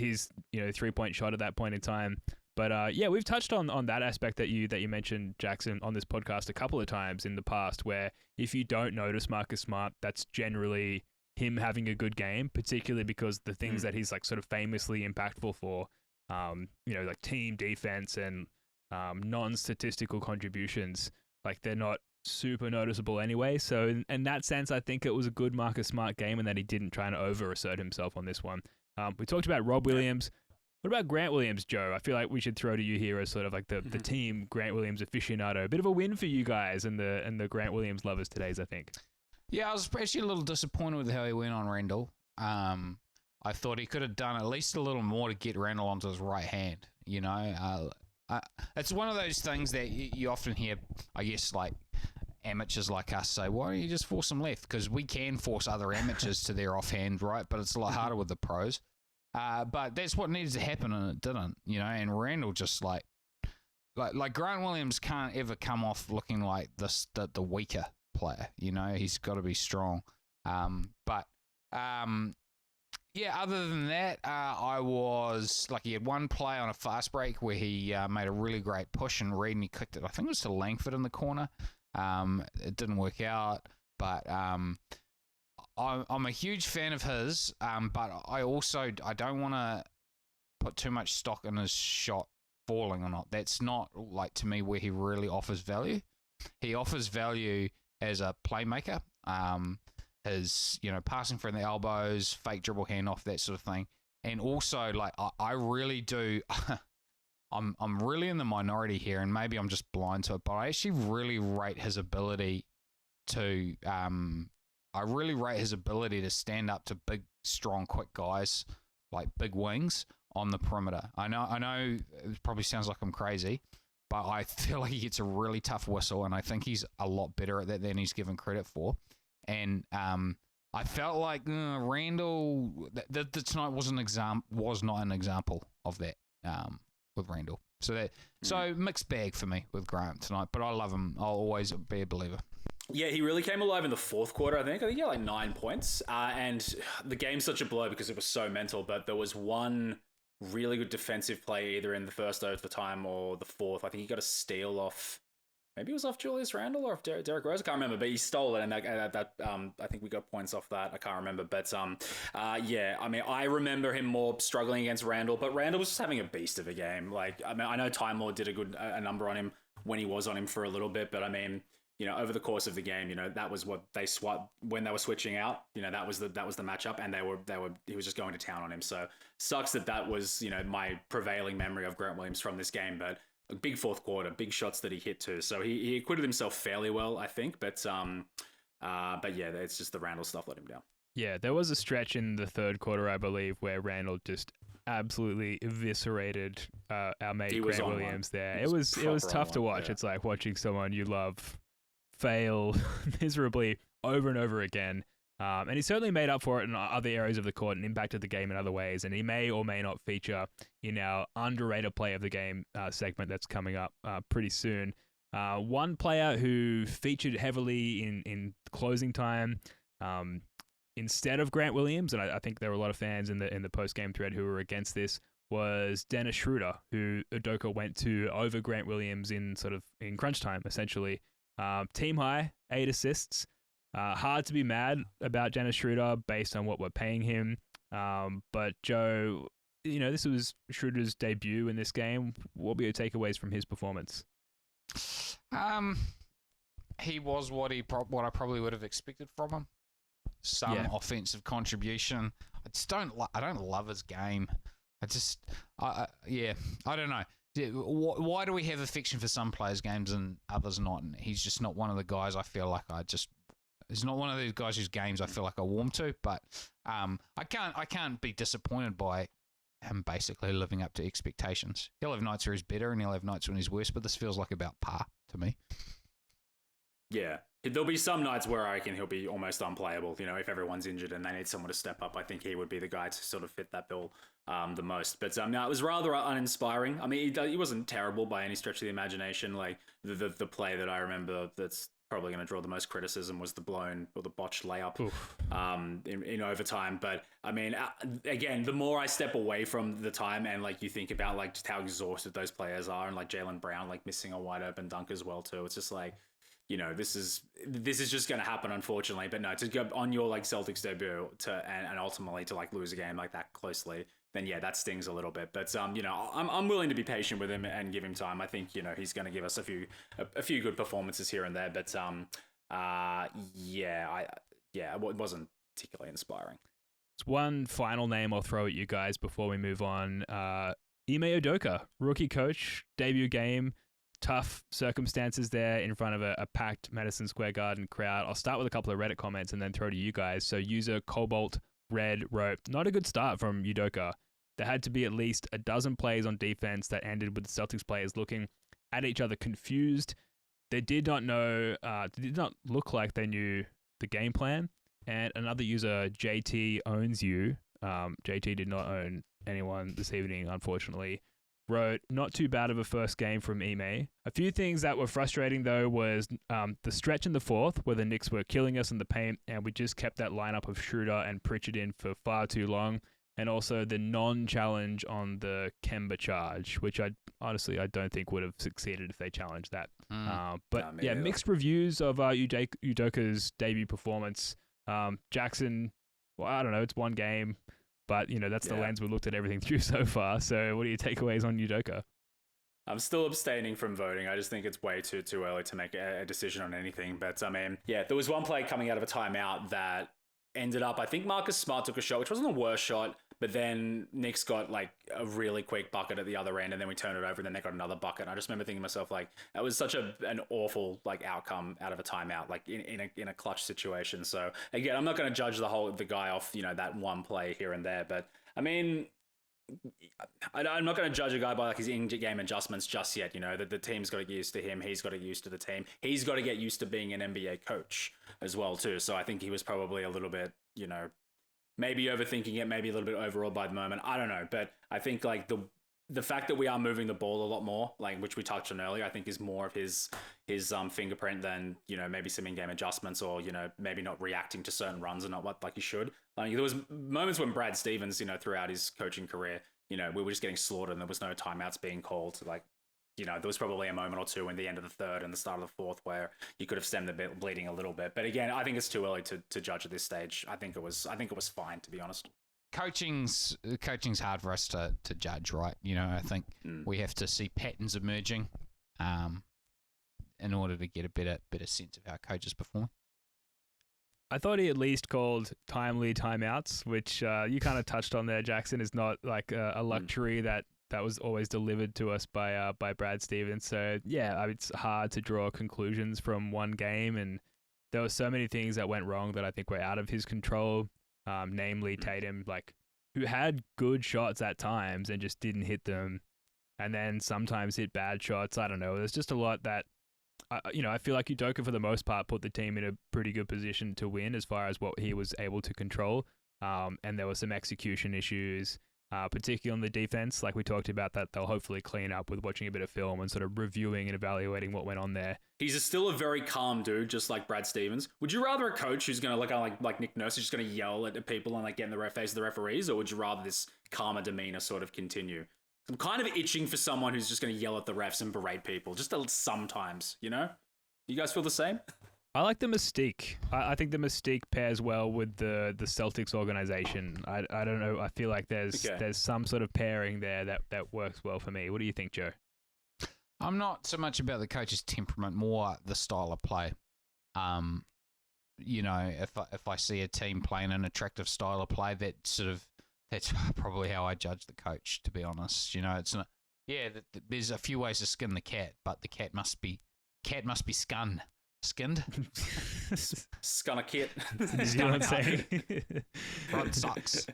3-point shot at that point in time. But yeah, we've touched on that aspect that you mentioned, Jackson, on this podcast a couple of times in the past, where if you don't notice Marcus Smart, that's generally him having a good game, particularly because the things that he's like sort of famously impactful for, like team defense and non-statistical contributions, like they're not super noticeable anyway. So in that sense, I think it was a good Marcus Smart game, and that he didn't try to over-assert himself on this one. We talked about Rob Williams. What about Grant Williams, Joe? I feel like we should throw to you here as sort of like the team Grant Williams aficionado. A bit of a win for you guys and the Grant Williams lovers today's, I think. Yeah, I was actually a little disappointed with how he went on Randall. I thought he could have done at least a little more to get Randall onto his right hand. You know, it's one of those things that you often hear, I guess, like amateurs like us say, why don't you just force them left? Because we can force other amateurs to their offhand, right? But it's a lot harder with the pros. But that's what needed to happen, and it didn't, you know. And Randall just like Grant Williams can't ever come off looking like the weaker player, you know. He's got to be strong. Yeah. Other than that, I was like, he had one play on a fast break where he made a really great push and read, and he kicked it. I think it was to Langford in the corner. It didn't work out, but I'm a huge fan of his, but I don't want to put too much stock in his shot falling or not. That's not, like, to me, where he really offers value. He offers value as a playmaker, his, passing from the elbows, fake dribble handoff, that sort of thing. And also, like, I really do, I'm really in the minority here, and maybe I'm just blind to it, but I actually really rate his ability to, stand up to big, strong, quick guys, like big wings on the perimeter. I know it probably sounds like I'm crazy, but I feel like he gets a really tough whistle, and I think he's a lot better at that than he's given credit for. And I felt like Randall, that tonight was not an example of that with Randall. So mixed bag for me with Grant tonight, but I love him. I'll always be a believer. Yeah, he really came alive in the fourth quarter, I think. He had like 9 points. And the game's such a blow because it was so mental, but there was one really good defensive play either in the first overtime or the fourth. I think he got a steal off, maybe it was off Julius Randle or off Derrick Rose. I can't remember, but he stole it, and that I think we got points off that. I can't remember, but yeah. I mean, I remember him more struggling against Randle, but Randle was just having a beast of a game. Like, I mean, I know Time Lord did a number on him when he was on him for a little bit, but I mean, over the course of the game, that was what they swapped when they were switching out. That was the matchup, and he was just going to town on him. So sucks that was my prevailing memory of Grant Williams from this game, but a big fourth quarter, big shots that he hit too. So he acquitted himself fairly well, I think. But yeah, it's just the Randall stuff let him down. Yeah, there was a stretch in the third quarter, I believe, where Randall just absolutely eviscerated our mate Grant Williams there. It was tough to watch. Yeah. It's like watching someone you love fail miserably over and over again. And he certainly made up for it in other areas of the court and impacted the game in other ways. And he may or may not feature in our underrated play of the game segment that's coming up pretty soon. One player who featured heavily in closing time instead of Grant Williams, and I think there were a lot of fans in the post-game thread who were against this, was Dennis Schröder, who Udoka went to over Grant Williams in crunch time, essentially. Team high, 8 assists. Hard to be mad about Dennis Schröder based on what we're paying him. But Joe, this was Schröder's debut in this game. What were your takeaways from his performance? He was what I probably would have expected from him. Some offensive contribution. I don't love his game. I don't know. Why do we have affection for some players' games and others not? And he's just not one of the guys I feel like he's not one of those guys whose games I feel like I warm to. But I can't be disappointed by him basically living up to expectations. He'll have nights where he's better and he'll have nights when he's worse, but this feels like about par to me. Yeah. There'll be some nights where I reckon he'll be almost unplayable. If everyone's injured and they need someone to step up, I think he would be the guy to sort of fit that bill the most. But no, it was rather uninspiring. I mean, he wasn't terrible by any stretch of the imagination. Like the play that I remember that's probably going to draw the most criticism was the blown or the botched layup in overtime. But I mean, again, the more I step away from the time and like you think about like just how exhausted those players are, and like Jaylen Brown like missing a wide open dunk as well too. It's just like, this is just going to happen, unfortunately. But no, to go on your like Celtics debut and ultimately to like lose a game like that closely, then yeah, that stings a little bit. But I'm willing to be patient with him and give him time. I think he's going to give us a few good performances here and there. But it wasn't particularly inspiring. It's one final name I'll throw at you guys before we move on. Ime Udoka, rookie coach, debut game. Tough circumstances there in front of a packed Madison Square Garden crowd. I'll start with a couple of Reddit comments and then throw to you guys. So user Cobalt Red wrote, not a good start from Udoka. There had to be at least a dozen plays on defense that ended with the Celtics players looking at each other confused. They did not look like they knew the game plan. And another user, JT Owns You. JT did not own anyone this evening, unfortunately. Wrote, not too bad of a first game from Ime. A few things that were frustrating, though, was the stretch in the fourth where the Knicks were killing us in the paint and we just kept that lineup of Schröder and Pritchard in for far too long. And also the non-challenge on the Kemba charge, which I don't think would have succeeded if they challenged that. Mixed reviews of Udoka's debut performance. Jackson, well, I don't know, it's one game. But, that's the lens we looked at everything through so far. So what are your takeaways on Udoka? I'm still abstaining from voting. I just think it's way too early to make a decision on anything. But, I mean, there was one play coming out of a timeout that ended up, I think Marcus Smart took a shot, which wasn't the worst shot. But then Knicks got like a really quick bucket at the other end, and then we turned it over, and then they got another bucket. And I just remember thinking to myself, like, that was such an awful like outcome out of a timeout, like in a clutch situation. So again, I'm not going to judge the guy off that one play here and there, but I mean, I'm not going to judge a guy by like his in-game adjustments just yet. That the team's got to get used to him. He's got to get used to the team. He's got to get used to being an NBA coach as well too. So I think he was probably a little bit, maybe overthinking it, maybe a little bit overawed by the moment. I don't know. But I think like the fact that we are moving the ball a lot more, like which we touched on earlier, I think is more of his fingerprint than, maybe some in-game adjustments or, maybe not reacting to certain runs and not what like he should. Like there was moments when Brad Stevens, throughout his coaching career, we were just getting slaughtered and there was no timeouts being called. Like, there was probably a moment or two in the end of the third and the start of the fourth where you could have stemmed the bleeding a little bit. But again, I think it's too early to judge at this stage. I think it was fine, to be honest. Coaching's hard for us to judge, right? I think we have to see patterns emerging in order to get a better sense of how coaches perform. I thought he at least called timely timeouts, which you kind of touched on there, Jackson, is not like a luxury that was always delivered to us by Brad Stevens. So yeah, it's hard to draw conclusions from one game, and there were so many things that went wrong that I think were out of his control. Namely Tatum, like who had good shots at times and just didn't hit them, and then sometimes hit bad shots. I don't know. There's just a lot that I feel like Udoka for the most part put the team in a pretty good position to win as far as what he was able to control. And there were some execution issues. Particularly on the defense, like we talked about, that they'll hopefully clean up with watching a bit of film and sort of reviewing and evaluating what went on there. He's still a very calm dude, just like Brad Stevens. Would you rather a coach who's going to like Nick Nurse, who's just going to yell at people and like get in the face of the referees, or would you rather this calmer demeanor sort of continue? I'm kind of itching for someone who's just going to yell at the refs and berate people, just sometimes, You guys feel the same? I like the mystique. I think the mystique pairs well with the Celtics organization. I don't know. I feel like there's some sort of pairing there that works well for me. What do you think, Joe? I'm not so much about the coach's temperament, more the style of play. If I see a team playing an attractive style of play, that's probably how I judge the coach. To be honest, it's not. Yeah, there's a few ways to skin the cat, but the cat must be skinned. Scun a kit. You know what I'm saying? Rod sucks.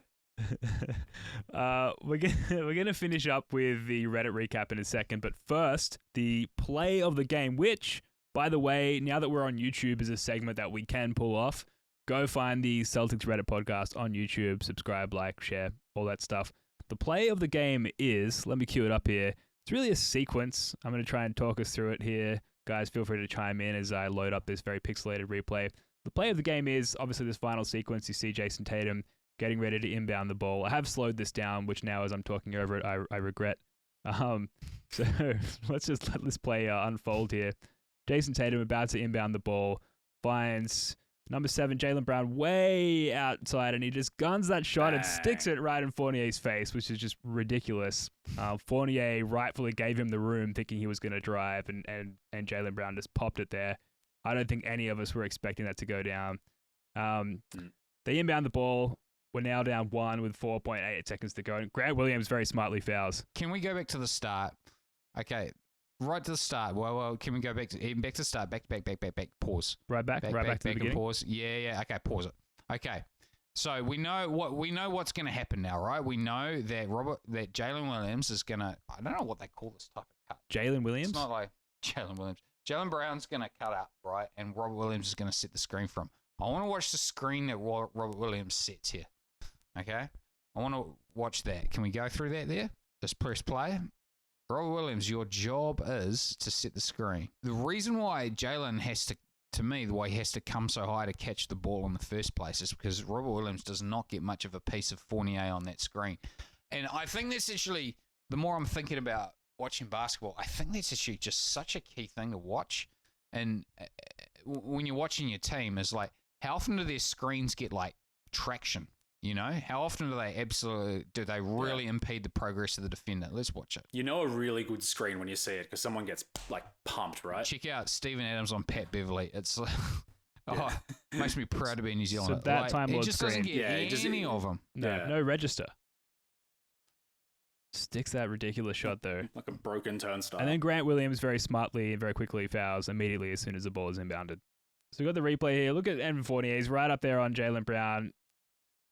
We're gonna finish up with the Reddit recap in a second, but first, the play of the game, which, by the way, now that we're on YouTube, is a segment that we can pull off. Go find the Celtics Reddit podcast on YouTube, subscribe, like, share, all that stuff. The play of the game is, let me cue it up here. It's really a sequence. I'm going to try and talk us through it here. Guys, feel free to chime in as I load up this very pixelated replay. The play of the game is obviously this final sequence. You see Jason Tatum getting ready to inbound the ball. I have slowed this down, which now as I'm talking over it, I regret. So let's just let this play unfold here. Jason Tatum about to inbound the ball, finds number 7, Jaylen Brown, way outside, and he just guns that shot and sticks it right in Fournier's face, which is just ridiculous. Fournier rightfully gave him the room, thinking he was going to drive, and Jaylen Brown just popped it there. I don't think any of us were expecting that to go down. They inbound the ball. We're now down 1 with 4.8 seconds to go. Grant Williams very smartly fouls. Can we go back to the start? Okay. Right to the start. Well, can we go back to the start? Back. Pause. Right back to the beginning. Pause. Yeah. Okay, pause it. Okay. So we know what's going to happen now, right? We know that Jaylen Williams is going to. I don't know what they call this type of cut. Jaylen Williams. It's not like Jaylen Williams. Jaylen Brown's going to cut up, right? And Robert Williams is going to set the screen from. I want to watch the screen that Robert Williams sets here. Okay. I want to watch that. Can we go through that there? Just press play. Robert Williams, your job is to set the screen. The reason why Jaylen has to come so high to catch the ball in the first place is because Robert Williams does not get much of a piece of Fournier on that screen. And I think that's actually, the more I'm thinking about watching basketball, I think that's actually just such a key thing to watch. And when you're watching your team, is like, how often do their screens get like traction? How often do they really impede the progress of the defender? Let's watch it. A really good screen when you see it because someone gets like pumped, right? Check out Steven Adams on Pat Beverley. It's makes me proud to be in New Zealand. So that time it Lord just screen. doesn't get any of them. No register. Sticks that ridiculous shot though. Like a broken turnstile. And then Grant Williams very smartly and very quickly fouls immediately as soon as the ball is inbounded. So we've got the replay here. Look at Evan Fournier. He's right up there on Jaylen Brown.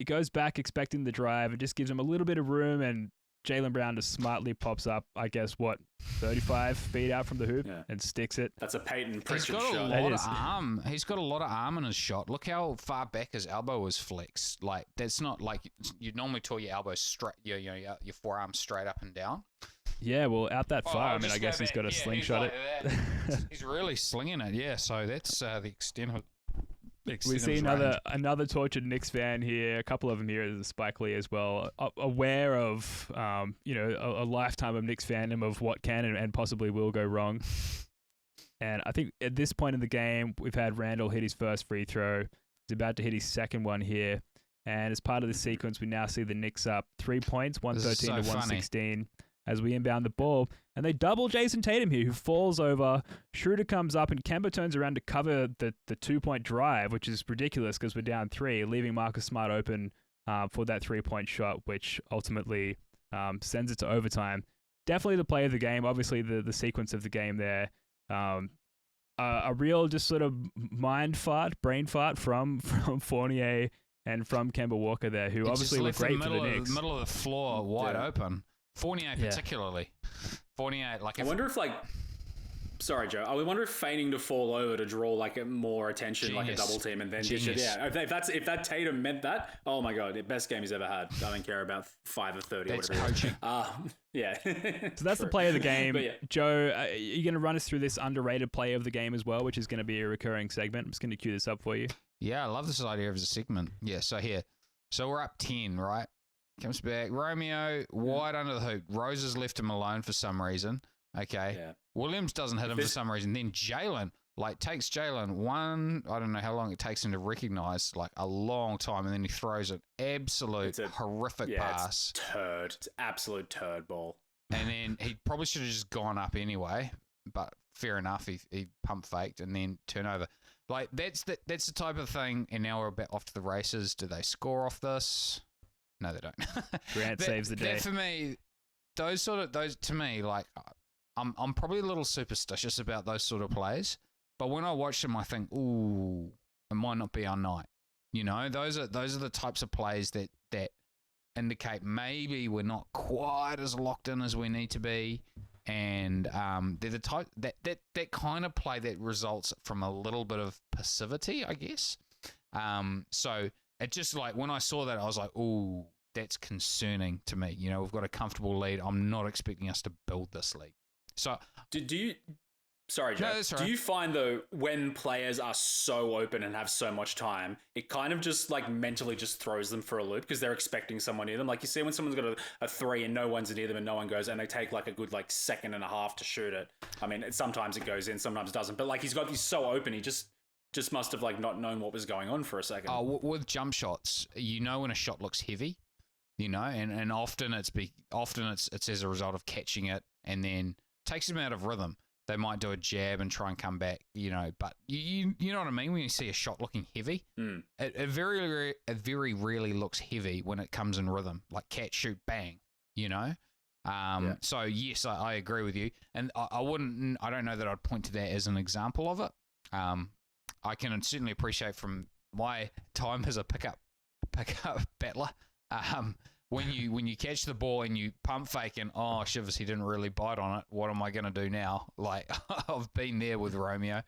He goes back expecting the drive and just gives him a little bit of room, and Jaylen Brown just smartly pops up, 35 feet out from the hoop and sticks it. That's a Peyton Pritchard shot. He's got a lot of arm in his shot. Look how far back his elbow was flexed. Like, that's not like you'd normally tore your elbow straight, your forearm straight up and down. Yeah, well, out that far. I guess he's got to slingshot it. He's really slinging it. Yeah, so that's the extent of. We see another tortured Knicks fan here. A couple of them here is Spike Lee as well, aware of a lifetime of Knicks fandom of what can and possibly will go wrong. And I think at this point in the game, we've had Randall hit his first free throw. He's about to hit his second one here. And as part of the sequence, we now see the Knicks up 3 points, 113 to 116. As we inbound the ball, and they double Jason Tatum here, who falls over. Schröder comes up, and Kemba turns around to cover the 2-point drive, which is ridiculous because we're down 3, leaving Marcus Smart open for that 3-point shot, which ultimately sends it to overtime. Definitely the play of the game. Obviously, the sequence of the game there. A real just sort of brain fart from Fournier and from Kemba Walker there, who obviously were great for the Knicks. The middle of the floor wide open. Fournier particularly. Fournier, I wonder if sorry, Joe. I wonder if feigning to fall over to draw more attention, like a double team, and then dish it. Yeah, if that Tatum meant that, oh my god, the best game he's ever had. I don't care about 5 or 30. That's coaching. Yeah. So that's the play of the game. Joe, are you going to run us through this underrated play of the game as well, which is going to be a recurring segment? I'm just going to cue this up for you. Yeah, I love this idea of a segment. Yeah, so we're up 10, right? Comes back. Romeo, wide under the hoop. Rose has left him alone for some reason. Okay. Yeah. Williams doesn't hit him for some reason. Then Jaylen Like, takes Jaylen I don't know how long it takes him to recognize, like a long time, and then he throws an absolute horrific pass. It's absolute turd ball. And then he probably should have just gone up anyway, but fair enough, he pump faked and then turnover. Like, that's the type of thing, and now we're a bit off to the races. Do they score off this? No, they don't. Grant saves the day. For me, those to me, like, I'm probably a little superstitious about those sort of plays. But when I watch them, I think, ooh, it might not be our night. You know, those are the types of plays that indicate maybe we're not quite as locked in as we need to be, and they're the type that kind of play that results from a little bit of passivity, I guess. So it just, like, when I saw that, I was like, ooh, that's concerning to me. You know, we've got a comfortable lead. I'm not expecting us to build this lead. So do you? Sorry, Joe. No, do you find, though, when players are so open and have so much time, it kind of just, like, mentally just throws them for a loop because they're expecting someone near them? Like, you see when someone's got a three and no one's near them and no one goes, and they take, like, a good, like, second and a half to shoot it. I mean, sometimes it goes in, sometimes it doesn't. But, like, he's so open, he just must have, like, not known what was going on for a second. Oh, with jump shots, you know when a shot looks heavy, you know, and often it's as a result of catching it and then takes them out of rhythm. They might do a jab and try and come back, you know. But you know what I mean? When you see a shot looking heavy, it very rarely looks heavy when it comes in rhythm, like catch, shoot, bang, you know? So, yes, I agree with you. And I don't know that I'd point to that as an example of it. I can certainly appreciate from my time as a pickup battler, when you catch the ball and you pump fake and, oh, shivers, he didn't really bite on it. What am I going to do now? Like, I've been there with Romeo.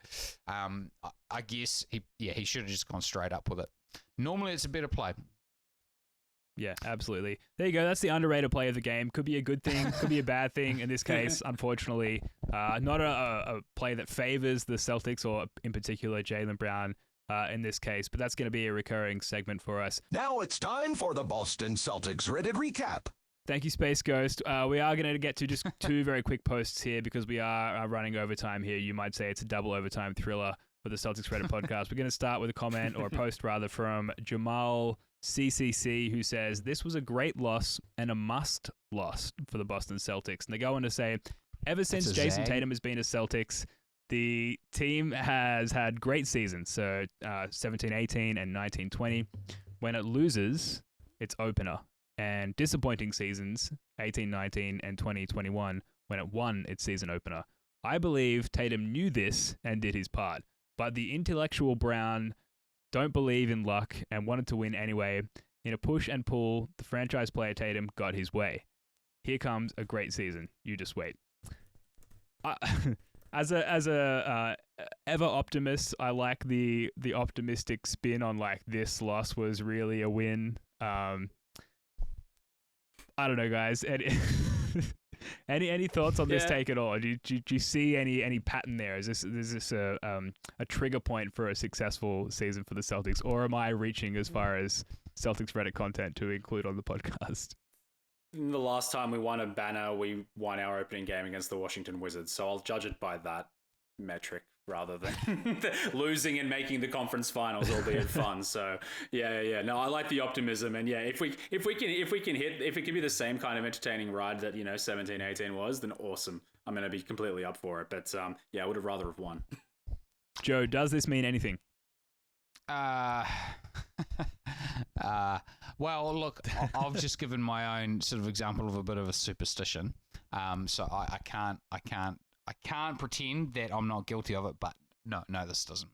I guess he should have just gone straight up with it. Normally, it's a better play. Yeah, absolutely. There you go. That's the underrated play of the game. Could be a good thing, could be a bad thing. In this case, unfortunately, not a play that favors the Celtics or, in particular, Jaylen Brown. In this case, but that's going to be a recurring segment for us. Now it's time for the Boston Celtics Reddit recap. Thank you, Space Ghost. We are going to get to just two very quick posts here because we are running overtime here. You might say it's a double overtime thriller for the Celtics Reddit podcast. We're going to start with a comment or a post rather from Jamal CCC, who says, this was a great loss and a must loss for the Boston Celtics. And they go on to say, ever since Jason Tatum has been a Celtics, the team has had great seasons, so 17-18 and 19-20. When it loses, it's opener. And disappointing seasons, 18-19 and 20-21, when it won its season opener. I believe Tatum knew this and did his part, but the intellectual Brown don't believe in luck and wanted to win anyway. In a push and pull, the franchise player Tatum got his way. Here comes a great season. You just wait. As a ever optimist, I like the optimistic spin on, like, this loss was really a win. I don't know, guys. Any thoughts on this take at all? Do you see any pattern there? Is this a trigger point for a successful season for the Celtics, or am I reaching as far as Celtics Reddit content to include on the podcast? The last time we won a banner, we won our opening game against the Washington Wizards. So I'll judge it by that metric rather than losing and making the conference finals, albeit fun. So yeah. No, I like the optimism, and yeah, if it can be the same kind of entertaining ride that 17-18 was, then awesome. I'm gonna be completely up for it. But yeah, I would have rather have won. Joe, does this mean anything? Well, look, I've just given my own sort of example of a bit of a superstition. So I can't pretend that I'm not guilty of it, but no, this doesn't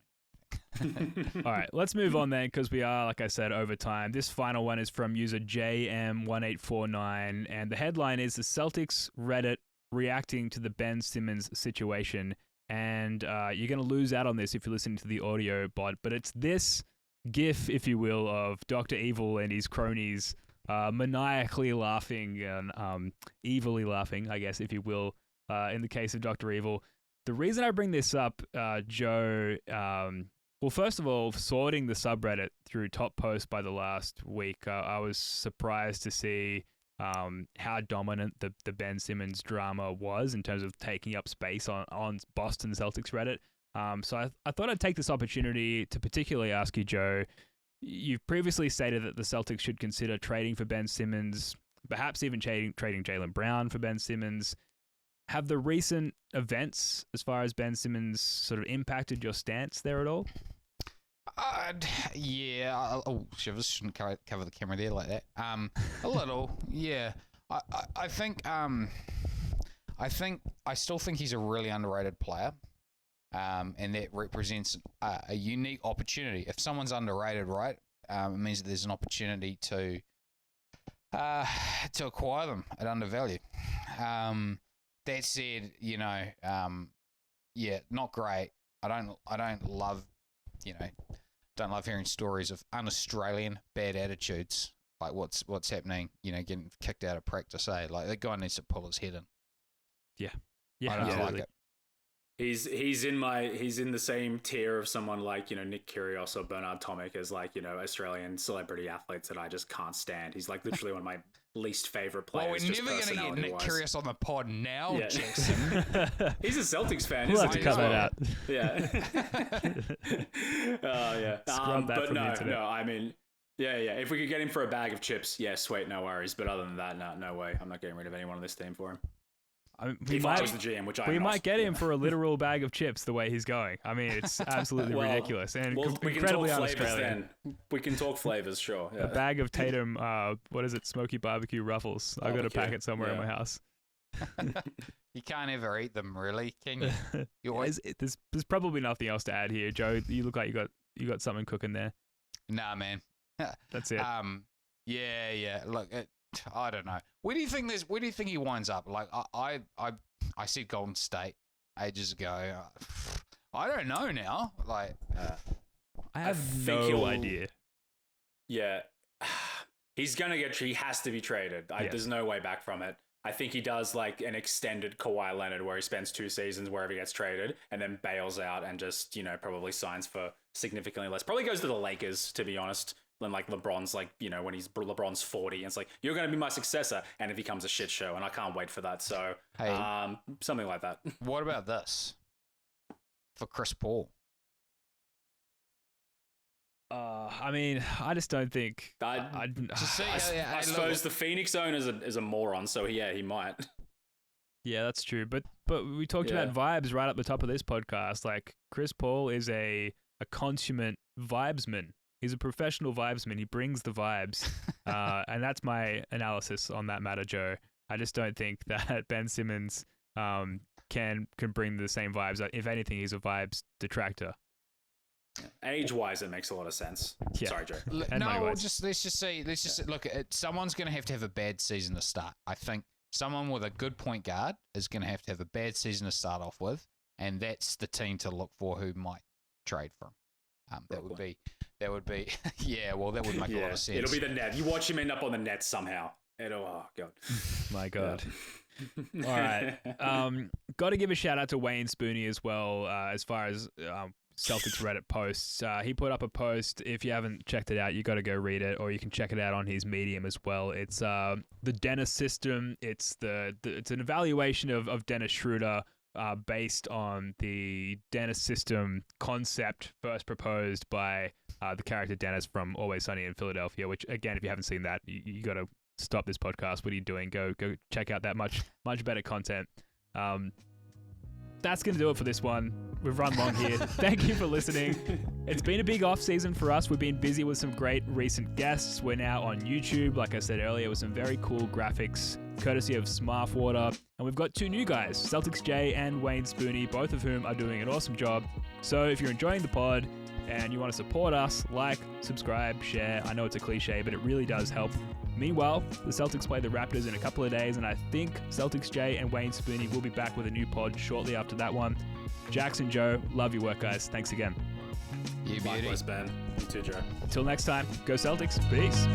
mean. All right, let's move on then, because we are, like I said, over time. This final one is from user JM1849, and the headline is the Celtics Reddit reacting to the Ben Simmons situation. And you're going to lose out on this if you're listening to the audio bot, but it's this GIF, if you will, of Dr. Evil and his cronies maniacally laughing and evilly laughing, I guess, if you will, in the case of Dr. Evil. The reason I bring this up, Joe, well, first of all, sorting the subreddit through top posts by the last week, I was surprised to see how dominant the Ben Simmons drama was in terms of taking up space on Boston Celtics Reddit. So I thought I'd take this opportunity to particularly ask you, Joe. You've previously stated that the Celtics should consider trading for Ben Simmons, perhaps even trading Jaylen Brown for Ben Simmons. Have the recent events, as far as Ben Simmons, sort of impacted your stance there at all? Yeah. Oh, shivers. Shouldn't cover the camera there like that. A little. Yeah. I think. I still think he's a really underrated player. And that represents a unique opportunity. If someone's underrated, right, it means that there's an opportunity to acquire them at undervalue. That said, not great. I don't love, don't love hearing stories of un-Australian bad attitudes, like what's happening, getting kicked out of practice, Like, that guy needs to pull his head in. Yeah, I don't like it. He's in the same tier of someone like, Nick Kyrgios or Bernard Tomic as Australian celebrity athletes that I just can't stand. He's like literally one of my least favorite players. Well, we're never going to get Nick Kyrgios on the pod now, Jackson. He's a Celtics fan. We'll have to cut that out. Yeah. Yeah. Scrub that but from the no, internet. I mean, yeah. If we could get him for a bag of chips, yeah, sweet, no worries. But other than that, no way. I'm not getting rid of anyone on this team for him. I mean, If I was the GM, which we might get him for a literal bag of chips the way he's going. I mean, it's absolutely ridiculous and we can incredibly talk flavors un-Australian. then. We can talk flavors, sure. Yeah. A bag of Tatum, what is it, smoky barbecue ruffles. I've got a Barbecue, packet somewhere in yeah. my house. You can't ever eat them, really, can you? There's probably nothing else to add here, Joe. You look like you got something cooking there. Nah, man. That's it. Yeah. Look, I don't know. Where do you think he winds up? Like, I said Golden State ages ago. I don't know now. Like, I have think no idea. Yeah. He has to be traded. There's no way back from it. I think he does like an extended Kawhi Leonard where he spends 2 seasons wherever he gets traded and then bails out and just, probably signs for significantly less. Probably goes to the Lakers, to be honest. When like LeBron's when LeBron's 40 and it's like, you're going to be my successor, and it becomes a shit show, and I can't wait for that. So something like that. What about this for Chris Paul? I mean, I just don't think. I suppose the Phoenix owner is a moron, so yeah, he might. Yeah, that's true. But we talked about vibes right up the top of this podcast. Like, Chris Paul is a consummate vibesman. He's a professional vibesman. He brings the vibes. And that's my analysis on that matter, Joe. I just don't think that Ben Simmons can bring the same vibes. If anything, he's a vibes detractor. Age-wise, it makes a lot of sense. Yeah. Sorry, Joe. Let's just say, look, someone's going to have a bad season to start. I think someone with a good point guard is going to have a bad season to start off with, and that's the team to look for who might trade for him. That would be, yeah. Well, that would make a lot of sense. It'll be the net. You watch him end up on the net somehow. Oh god. My god. Yeah. All right. Got to give a shout out to Wayne Spooney as well. As far as Celtics Reddit posts, he put up a post. If you haven't checked it out, you got to go read it, or you can check it out on his Medium as well. It's the Dennis system. It's it's an evaluation of Dennis Schröder. Based on the Dennis system concept first proposed by the character Dennis from Always Sunny in Philadelphia, which, again, if you haven't seen that, you got to stop this podcast. What are you doing? Go check out that much better content. That's going to do it for this one. We've run long here. Thank you for listening. It's been a big off season for us. We've been busy with some great recent guests. We're now on YouTube, like I said earlier, with some very cool graphics, courtesy of Smartwater. And we've got 2 new guys, Celtics Jay and Wayne Spooney, both of whom are doing an awesome job. So if you're enjoying the pod and you want to support us, like, subscribe, share. I know it's a cliche, but it really does help. Meanwhile, the Celtics play the Raptors in a couple of days, and I think Celtics Jay and Wayne Spooney will be back with a new pod shortly after that one. Jackson, Joe, love your work, guys. Thanks again. You beauty. Likewise, Ben. You too, Joe. Until next time, go Celtics. Peace.